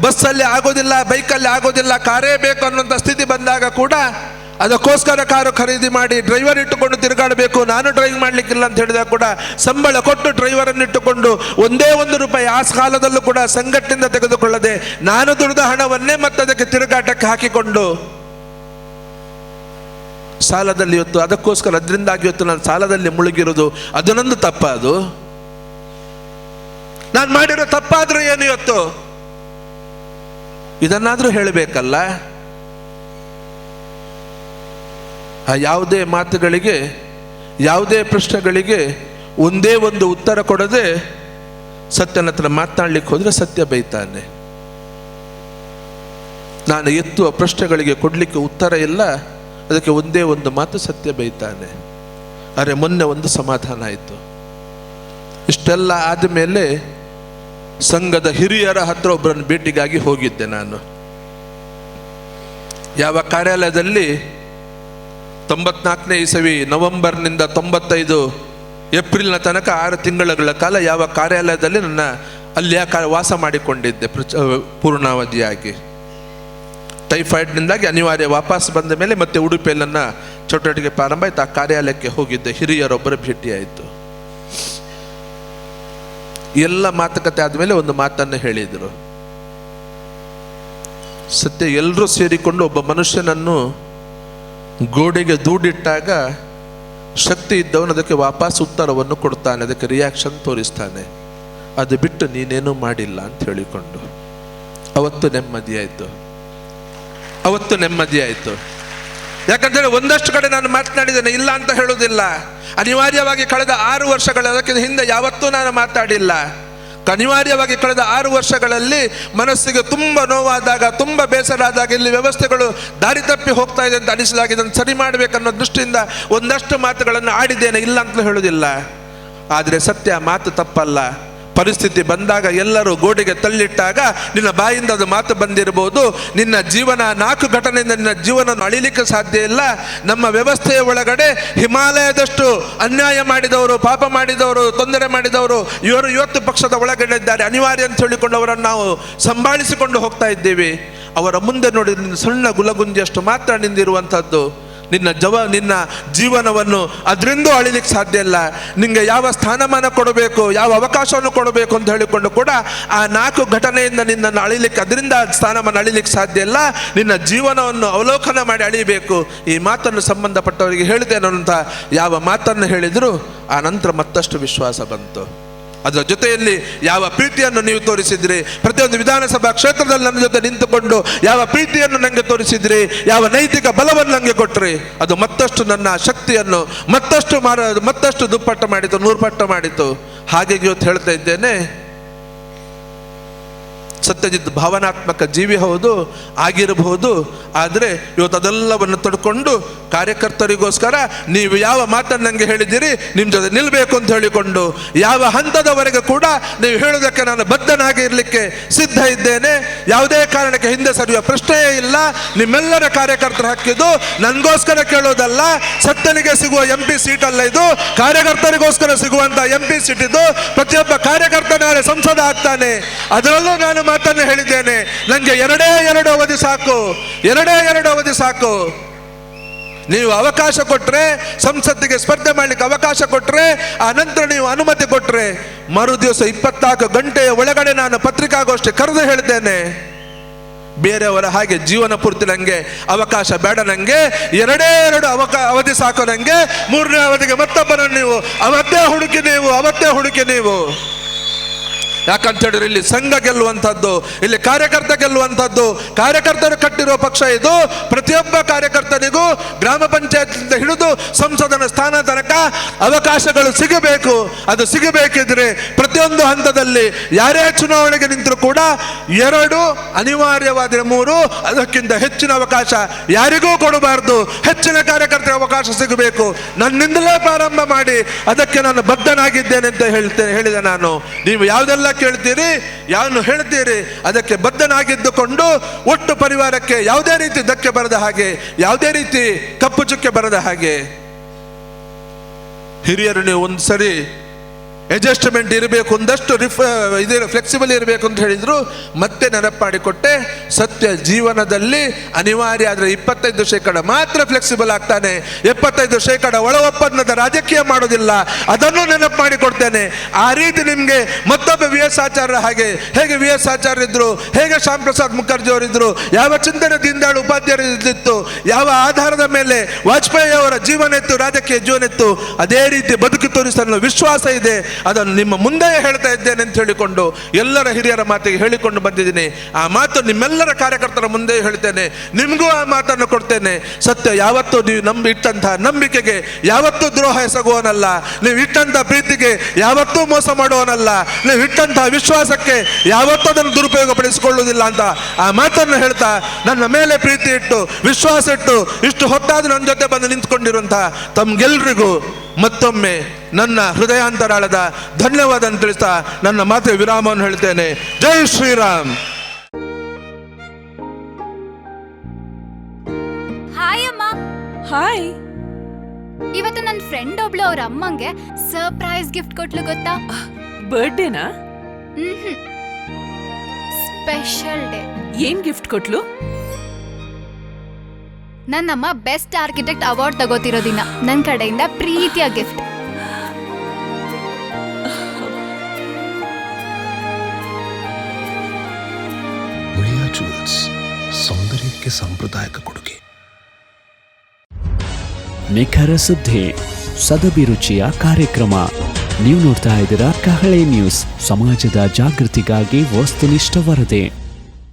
ಬಸ್ಸಲ್ಲಿ ಆಗೋದಿಲ್ಲ, ಬೈಕಲ್ಲಿ ಆಗೋದಿಲ್ಲ, ಕಾರೇ ಬೇಕು ಅನ್ನುವಂಥ ಸ್ಥಿತಿ ಬಂದಾಗ ಕೂಡ ಅದಕ್ಕೋಸ್ಕರ ಕಾರು ಖರೀದಿ ಮಾಡಿ ಡ್ರೈವರ್ ಇಟ್ಟುಕೊಂಡು ತಿರುಗಾಡಬೇಕು, ನಾನು ಡ್ರೈವ್ ಮಾಡಲಿಕ್ಕಿಲ್ಲ ಅಂತ ಹೇಳಿದಾಗ ಕೂಡ ಸಂಬಳ ಕೊಟ್ಟು ಡ್ರೈವರನ್ನು ಇಟ್ಟುಕೊಂಡು ಒಂದೇ ₹1 ಆ ಕಾಲದಲ್ಲೂ ಕೂಡ ಸಂಘಟನೆಯಿಂದ ತೆಗೆದುಕೊಳ್ಳದೆ ನಾನು ದುಡಿದ ಹಣವನ್ನೇ ಮತ್ತೆ ಅದಕ್ಕೆ ತಿರುಗಾಟಕ್ಕೆ ಹಾಕಿಕೊಂಡು ಸಾಲದಲ್ಲಿ ಇವತ್ತು ಅದಕ್ಕೋಸ್ಕರ ಅದರಿಂದಾಗಿ ಇವತ್ತು ನಾನು ಸಾಲದಲ್ಲಿ ಮುಳುಗಿರೋದು ಅದು ನಂದು ತಪ್ಪ? ಅದು ನಾನು ಮಾಡಿರೋ ತಪ್ಪಾದ್ರೂ ಏನು ಇವತ್ತು? ಇದನ್ನಾದ್ರೂ ಹೇಳಬೇಕಲ್ಲ. ಯಾವುದೇ ಮಾತುಗಳಿಗೆ, ಯಾವುದೇ ಪ್ರಶ್ನೆಗಳಿಗೆ ಒಂದೇ ಒಂದು ಉತ್ತರ ಕೊಡದೆ ಸತ್ಯನ ಹತ್ರ ಮಾತನಾಡ್ಲಿಕ್ಕೆ ಹೋದ್ರೆ ಸತ್ಯ ಬೈತಾನೆ. ನಾನು ಎತ್ತುವ ಪ್ರಶ್ನೆಗಳಿಗೆ ಕೊಡ್ಲಿಕ್ಕೆ ಉತ್ತರ ಇಲ್ಲ, ಅದಕ್ಕೆ ಒಂದೇ ಒಂದು ಮಾತು ಸತ್ಯ ಬೈತಾನೆ. ಅರೆ ಮೊನ್ನೆ ಒಂದು ಸಮಾಧಾನ ಆಯಿತು. ಇಷ್ಟೆಲ್ಲ ಆದಮೇಲೆ ಸಂಘದ ಹಿರಿಯರ ಹತ್ರ ಒಬ್ಬರನ್ನು ಭೇಟಿಗಾಗಿ ಹೋಗಿದ್ದೆ ನಾನು. ಯಾವ ಕಾರ್ಯಾಲಯದಲ್ಲಿ 94ನೇ ಇಸವಿ ನವೆಂಬರ್ನಿಂದ 95 ಏಪ್ರಿಲ್ನ ತನಕ 6 ತಿಂಗಳ ಕಾಲ ಯಾವ ಕಾರ್ಯಾಲಯದಲ್ಲಿ ನನ್ನ ಅಲ್ಲಿ ವಾಸ ಮಾಡಿಕೊಂಡಿದ್ದೆ ಪೂರ್ಣಾವಧಿಯಾಗಿ. ಟೈಫಾಯ್ಡ್ನಿಂದಾಗಿ ಅನಿವಾರ್ಯ ವಾಪಸ್ ಬಂದ ಮೇಲೆ ಮತ್ತೆ ಉಡುಪಿಯಲ್ಲಿ ನನ್ನ ಚಟುವಟಿಕೆ ಪ್ರಾರಂಭ ಆಯಿತು. ಆ ಕಾರ್ಯಾಲಯಕ್ಕೆ ಹೋಗಿದ್ದೆ. ಹಿರಿಯರೊಬ್ಬರ ಭೇಟಿಯಾಯಿತು. ಎಲ್ಲ ಮಾತುಕತೆ ಆದಮೇಲೆ ಒಂದು ಮಾತನ್ನು ಹೇಳಿದರು. ಸತ್ಯ, ಎಲ್ಲರೂ ಸೇರಿಕೊಂಡು ಒಬ್ಬ ಮನುಷ್ಯನನ್ನು ಗೋಡೆಗೆ ದೂಡಿಟ್ಟಾಗ ಶಕ್ತಿ ಇದ್ದವನು ಅದಕ್ಕೆ ವಾಪಸ್ ಉತ್ತರವನ್ನು ಕೊಡ್ತಾನೆ, ಅದಕ್ಕೆ ರಿಯಾಕ್ಷನ್ ತೋರಿಸ್ತಾನೆ. ಅದು ಬಿಟ್ಟು ನೀನೇನೂ ಮಾಡಿಲ್ಲ ಅಂತ ಹೇಳಿಕೊಂಡು ಅವತ್ತು ನೆಮ್ಮದಿ ಆಯಿತು. ಯಾಕಂದರೆ ಒಂದಷ್ಟು ಕಡೆ ನಾನು ಮಾತನಾಡಿದ್ದೇನೆ, ಇಲ್ಲ ಅಂತ ಹೇಳುವುದಿಲ್ಲ. ಅನಿವಾರ್ಯವಾಗಿ ಕಳೆದ 6 ವರ್ಷಗಳ ಅದಕ್ಕಿಂತ ಹಿಂದೆ ಯಾವತ್ತೂ ನಾನು ಮಾತಾಡಿಲ್ಲ. ಅನಿವಾರ್ಯವಾಗಿ ಕಳೆದ 6 ವರ್ಷಗಳಲ್ಲಿ ಮನಸ್ಸಿಗೆ ತುಂಬ ನೋವಾದಾಗ, ತುಂಬ ಬೇಸರ ಆದಾಗ, ಇಲ್ಲಿ ವ್ಯವಸ್ಥೆಗಳು ದಾರಿ ತಪ್ಪಿ ಹೋಗ್ತಾ ಇದೆ ಅಂತ ಅನಿಸಿದಾಗ ಇದನ್ನು ಸರಿ ಮಾಡಬೇಕನ್ನೋ ದೃಷ್ಟಿಯಿಂದ ಒಂದಷ್ಟು ಮಾತುಗಳನ್ನು ಆಡಿದ್ದೇನೆ, ಇಲ್ಲ ಅಂತ ಹೇಳುವುದಿಲ್ಲ. ಆದರೆ ಸತ್ಯ, ಮಾತು ತಪ್ಪಲ್ಲ. ಪರಿಸ್ಥಿತಿ ಬಂದಾಗ ಎಲ್ಲರೂ ಗೋಡೆಗೆ ತಳ್ಳಿಟ್ಟಾಗ ನಿನ್ನ ಬಾಯಿಂದ ಅದು ಮಾತು ಬಂದಿರಬಹುದು. ನಿನ್ನ ಜೀವನ 4 ಘಟನೆಯಿಂದ ನಿನ್ನ ಜೀವನವನ್ನು ಅಳಿಲಿಕ್ಕೆ ಸಾಧ್ಯ ಇಲ್ಲ. ನಮ್ಮ ವ್ಯವಸ್ಥೆಯ ಒಳಗಡೆ ಹಿಮಾಲಯದಷ್ಟು ಅನ್ಯಾಯ ಮಾಡಿದವರು, ಪಾಪ ಮಾಡಿದವರು, ತೊಂದರೆ ಮಾಡಿದವರು ಇವರು ಇವತ್ತು ಪಕ್ಷದ ಒಳಗಡೆ ಇದ್ದಾರೆ. ಅನಿವಾರ್ಯ ಅಂತ ಹೇಳಿಕೊಂಡು ಅವರನ್ನು ನಾವು ಸಂಭಾಳಿಸಿಕೊಂಡು ಹೋಗ್ತಾ ಇದ್ದೀವಿ. ಅವರ ಮುಂದೆ ನೋಡಿ ಸಣ್ಣ ಗುಲಗುಂಜಿಯಷ್ಟು ಮಾತ್ರ ನಿಂದಿರುವಂಥದ್ದು. ನಿನ್ನ ಜೀವನವನ್ನು ಅದರಿಂದ ಅಳಿಲಿಕ್ಕೆ ಸಾಧ್ಯ ಇಲ್ಲ. ನಿಮಗೆ ಯಾವ ಸ್ಥಾನಮಾನ ಕೊಡಬೇಕು, ಯಾವ ಅವಕಾಶವನ್ನು ಕೊಡಬೇಕು ಅಂತ ಹೇಳಿಕೊಂಡು ಕೂಡ ಆ 4 ಘಟನೆಯಿಂದ ನಿನ್ನನ್ನು ಅಳಿಲಿಕ್ಕೆ, ಅದರಿಂದ ಸ್ಥಾನಮಾನ ಅಳಿಲಿಕ್ಕೆ ಸಾಧ್ಯ ಇಲ್ಲ. ನಿನ್ನ ಜೀವನವನ್ನು ಅವಲೋಕನ ಮಾಡಿ ಅಳಿಬೇಕು. ಈ ಮಾತನ್ನು ಸಂಬಂಧಪಟ್ಟವರಿಗೆ ಹೇಳಿದ್ದೇನೆ ಅಂತ ಯಾವ ಮಾತನ್ನು ಹೇಳಿದ್ರು ಆ ನಂತರ ಮತ್ತಷ್ಟು ವಿಶ್ವಾಸ ಬಂತು. ಅದರ ಜೊತೆಯಲ್ಲಿ ಯಾವ ಪ್ರೀತಿಯನ್ನು ನೀವು ತೋರಿಸಿದ್ರಿ, ಪ್ರತಿಯೊಂದು ವಿಧಾನಸಭಾ ಕ್ಷೇತ್ರದಲ್ಲಿ ನನ್ನ ಜೊತೆ ನಿಂತುಕೊಂಡು ಯಾವ ಪ್ರೀತಿಯನ್ನು ನನಗೆ ತೋರಿಸಿದ್ರಿ, ಯಾವ ನೈತಿಕ ಬಲವನ್ನು ನನಗೆ ಕೊಟ್ಟರೆ ಅದು ಮತ್ತಷ್ಟು ನನ್ನ ಶಕ್ತಿಯನ್ನು ಮತ್ತಷ್ಟು ದುಪ್ಪಟ್ಟು ಮಾಡಿತು, 100 ಪಟ್ಟು ಮಾಡಿತು. ಹಾಗೆ ಇವತ್ತು ಹೇಳ್ತಾ ಇದ್ದೇನೆ, ಸತ್ಯಜಿತ್ ಭಾವನಾತ್ಮಕ ಜೀವಿ ಹೌದು, ಆಗಿರಬಹುದು. ಆದರೆ ಇವತ್ತು ಅದೆಲ್ಲವನ್ನು ತಡ್ಕೊಂಡು ಕಾರ್ಯಕರ್ತರಿಗೋಸ್ಕರ ನೀವು ಯಾವ ಮಾತನ್ನು ನನಗೆ ಹೇಳಿದ್ದೀರಿ, ನಿಮ್ಮ ಜೊತೆ ನಿಲ್ಲಬೇಕು ಅಂತ ಹೇಳಿಕೊಂಡು ಯಾವ ಹಂತದವರೆಗೆ ಕೂಡ ನೀವು ಹೇಳೋದಕ್ಕೆ ನಾನು ಬದ್ಧನಾಗಿ ಇರಲಿಕ್ಕೆ ಸಿದ್ಧ ಇದ್ದೇನೆ. ಯಾವುದೇ ಕಾರಣಕ್ಕೆ ಹಿಂದೆ ಸರಿಯುವ ಪ್ರಶ್ನೆಯೇ ಇಲ್ಲ. ನಿಮ್ಮೆಲ್ಲರ ಕಾರ್ಯಕರ್ತರ ಹಕ್ಕಿದು, ನನಗೋಸ್ಕರ ಕೇಳೋದಲ್ಲ. ಸತ್ಯನಿಗೆ ಸಿಗುವ MP ಸೀಟ್ ಅಲ್ಲ ಇದು, ಕಾರ್ಯಕರ್ತರಿಗೋಸ್ಕರ ಸಿಗುವಂತ MP ಸೀಟ್ ಇದು. ಪ್ರತಿಯೊಬ್ಬ ಕಾರ್ಯಕರ್ತ ನಾಳೆ ಸಂಸದ ಆಗ್ತಾನೆ. ಅದರಲ್ಲೂ ನಾನು ಮಾತನ್ನು ಹೇಳಿದ್ದೇನೆ, ನನಗೆ 2 ಅವಧಿ ಸಾಕು. ನೀವು ಅವಕಾಶ ಕೊಟ್ಟರೆ, ಸಂಸತ್ತಿಗೆ ಸ್ಪರ್ಧೆ ಮಾಡಲಿಕ್ಕೆ ಅವಕಾಶ ಕೊಟ್ಟರೆ, ಆ ನಂತರ ನೀವು ಅನುಮತಿ ಕೊಟ್ಟರೆ ಮರು ದಿವಸ 24 ಗಂಟೆಯ ಒಳಗಡೆ ನಾನು ಪತ್ರಿಕಾಗೋಷ್ಠಿ ಕರೆದು ಹೇಳಿದ್ದೇನೆ, ಬೇರೆಯವರ ಹಾಗೆ ಜೀವನ ಪೂರ್ತಿ ನನಗೆ ಅವಕಾಶ ಬೇಡ. ನನಗೆ 2 ಅವಧಿ ಸಾಕು. ನನಗೆ 3ನೇ ಅವಧಿಗೆ ಮತ್ತೊಬ್ಬರನ್ನು ನೀವು ಅವತ್ತೇ ಹುಡುಕಿ ನೀವು ಯಾಕಂತ ಹೇಳಿದ್ರೆ ಇಲ್ಲಿ ಸಂಘ ಗೆಲ್ಲುವಂಥದ್ದು, ಇಲ್ಲಿ ಕಾರ್ಯಕರ್ತ ಗೆಲ್ಲುವಂಥದ್ದು. ಕಾರ್ಯಕರ್ತರು ಕಟ್ಟಿರುವ ಪಕ್ಷ ಇದು. ಪ್ರತಿಯೊಬ್ಬ ಕಾರ್ಯಕರ್ತನಿಗೂ ಗ್ರಾಮ ಪಂಚಾಯತ್ನಿಂದ ಹಿಡಿದು ಸಂಸದನ ಸ್ಥಾನ ತನಕ ಅವಕಾಶಗಳು ಸಿಗಬೇಕು. ಅದು ಸಿಗಬೇಕಿದ್ರೆ ಪ್ರತಿಯೊಂದು ಹಂತದಲ್ಲಿ ಯಾರೇ ಚುನಾವಣೆಗೆ ನಿಂತರೂ ಕೂಡ 2, ಅನಿವಾರ್ಯವಾದರೆ 3, ಅದಕ್ಕಿಂತ ಹೆಚ್ಚಿನ ಅವಕಾಶ ಯಾರಿಗೂ ಕೊಡಬಾರ್ದು. ಹೆಚ್ಚಿನ ಕಾರ್ಯಕರ್ತರ ಅವಕಾಶ ಸಿಗಬೇಕು. ನನ್ನಿಂದಲೇ ಪ್ರಾರಂಭ ಮಾಡಿ ಅದಕ್ಕೆ ನಾನು ಬದ್ಧನಾಗಿದ್ದೇನೆ ಅಂತ ಹೇಳಿದೆ ನಾನು. ನೀವು ಯಾವುದೆಲ್ಲ ಕೇಳ್ತೀರಿ, ಯಾವನ್ನು ಹೇಳ್ತೀರಿ, ಅದಕ್ಕೆ ಬದ್ಧನಾಗಿದ್ದುಕೊಂಡು ಒಟ್ಟು ಪರಿವಾರಕ್ಕೆ ಯಾವುದೇ ರೀತಿ ಧಕ್ಕೆ ಬರದ ಹಾಗೆ, ಯಾವುದೇ ರೀತಿ ಕಪ್ಪು ಚುಕ್ಕೆ ಬರದ ಹಾಗೆ ಹಿರಿಯರು ನೀವು ಒಂದು ಸರಿ ಅಡ್ಜಸ್ಟ್ಮೆಂಟ್ ಇರಬೇಕು, ಒಂದಷ್ಟು ಫ್ಲೆಕ್ಸಿಬಲ್ ಇರಬೇಕು ಅಂತ ಹೇಳಿದ್ರು. ಮತ್ತೆ ನೆನಪು ಮಾಡಿಕೊಟ್ಟೆ, ಸತ್ಯ ಜೀವನದಲ್ಲಿ ಅನಿವಾರ್ಯ ಆದರೆ 25% ಮಾತ್ರ ಫ್ಲೆಕ್ಸಿಬಲ್ ಆಗ್ತಾನೆ. 75% ಒಳ ಒಪ್ಪಂದದ ರಾಜಕೀಯ ಮಾಡೋದಿಲ್ಲ. ಅದನ್ನು ನೆನಪು ಮಾಡಿಕೊಡ್ತೇನೆ. ಆ ರೀತಿ ನಿಮಗೆ ಮತ್ತೊಬ್ಬ VS ಆಚಾರ್ಯ ಹಾಗೆ, ಹೇಗೆ VS ಆಚಾರ್ಯ ಇದ್ರು, ಹೇಗೆ ಶ್ಯಾಮ್ ಪ್ರಸಾದ್ ಮುಖರ್ಜಿ ಅವರಿದ್ರು, ಯಾವ ಚಿಂತನೆ ದೀನದಯಾಳ್ ಉಪಾಧ್ಯಾಯರು ಇದ್ದಿತ್ತು, ಯಾವ ಆಧಾರದ ಮೇಲೆ ವಾಜಪೇಯಿ ಅವರ ಜೀವನ ಇತ್ತು, ರಾಜಕೀಯ ಜೀವನ ಇತ್ತು, ಅದೇ ರೀತಿ ಬದುಕು ತೋರಿಸಲು ವಿಶ್ವಾಸ ಇದೆ. ಅದನ್ನು ನಿಮ್ಮ ಮುಂದೆ ಹೇಳ್ತಾ ಇದ್ದೇನೆ ಅಂತ ಹೇಳಿಕೊಂಡು ಎಲ್ಲರ ಹಿರಿಯರ ಮಾತಿಗೆ ಹೇಳಿಕೊಂಡು ಬಂದಿದ್ದೀನಿ. ಆ ಮಾತು ನಿಮ್ಮೆಲ್ಲರ ಕಾರ್ಯಕರ್ತರ ಮುಂದೆ ಹೇಳ್ತೇನೆ, ನಿಮಗೂ ಆ ಮಾತನ್ನು ಕೊಡ್ತೇನೆ. ಸತ್ಯ ಯಾವತ್ತೂ ನೀವು ಇಟ್ಟಂತಹ ನಂಬಿಕೆಗೆ ಯಾವತ್ತೂ ದ್ರೋಹ ಎಸಗುವವನಲ್ಲ. ನೀವು ಇಟ್ಟಂತ ಪ್ರೀತಿಗೆ ಯಾವತ್ತೂ ಮೋಸ ಮಾಡುವವನಲ್ಲ. ನೀವು ಇಟ್ಟಂತಹ ವಿಶ್ವಾಸಕ್ಕೆ ಯಾವತ್ತೂ ಅದನ್ನು ದುರುಪಯೋಗ ಪಡಿಸಿಕೊಳ್ಳುವುದಿಲ್ಲ ಅಂತ ಆ ಮಾತನ್ನು ಹೇಳ್ತಾ, ನನ್ನ ಮೇಲೆ ಪ್ರೀತಿ ಇಟ್ಟು ವಿಶ್ವಾಸ ಇಟ್ಟು ಇಷ್ಟು ಹೊತ್ತಾದ್ರೂ ನನ್ನ ಜೊತೆ ಬಂದು ನಿಂತ್ಕೊಂಡಿರುವಂತಹ ತಮ್ಗೆಲ್ರಿಗೂ ಮತ್ತೊಮ್ಮೆ ನನ್ನ ಹೃದಯಾಂತರಾಳದ ಧನ್ಯವಾದ ಅಂತ ತಿಳಿಸ್ತಾ ನನ್ನ ಮಾತಿಗೆ ವಿರಾಮವನ್ನು ಹೇಳ್ತೇನೆ. ಜೈ ಶ್ರೀರಾಮ್. ಹಾಯ್ ಅಮ್ಮ. ಹಾಯ್. ಇವತ್ತು ನನ್ನ ಫ್ರೆಂಡ್ ಒಬ್ಳು ಅವ್ರ ಅಮ್ಮಂಗೆ ಸರ್ಪ್ರೈಸ್ ಗಿಫ್ಟ್ ಕೊಟ್ಲು ಗೊತ್ತಾ? ಬರ್ಡೇನಾ? Special day. ಏನ್ ಗಿಫ್ಟ್ ಕೊಟ್ಲು? ನನ್ನಮ್ಮ ಬೆಸ್ಟ್ ಆರ್ಕಿಟೆಕ್ಟ್ ಅವಾರ್ಡ್ ತಗೋತಿರೋ ದಿನ ನನ್ನ ಕಡೆಯಿಂದ ಪ್ರೀತಿಯ ಗಿಫ್ಟ್. ಮುಳಿಯಾ ಜುವೆಲ್ಸ್, ಸೌಂದರ್ಯಕ್ಕೆ ಸಾಂಪ್ರದಾಯಿಕ ಕೊಡುಗೆ. ನಿಖರ ಸುದ್ದಿ, ಸದಭಿರುಚಿಯ ಕಾರ್ಯಕ್ರಮ. ನೀವು ನೋಡ್ತಾ ಇದ್ದೀರಾ ಕಹಳೆ ನ್ಯೂಸ್, ಸಮಾಜದ ಜಾಗೃತಿಗಾಗಿ ವಸ್ತುನಿಷ್ಠ ವರದಿ.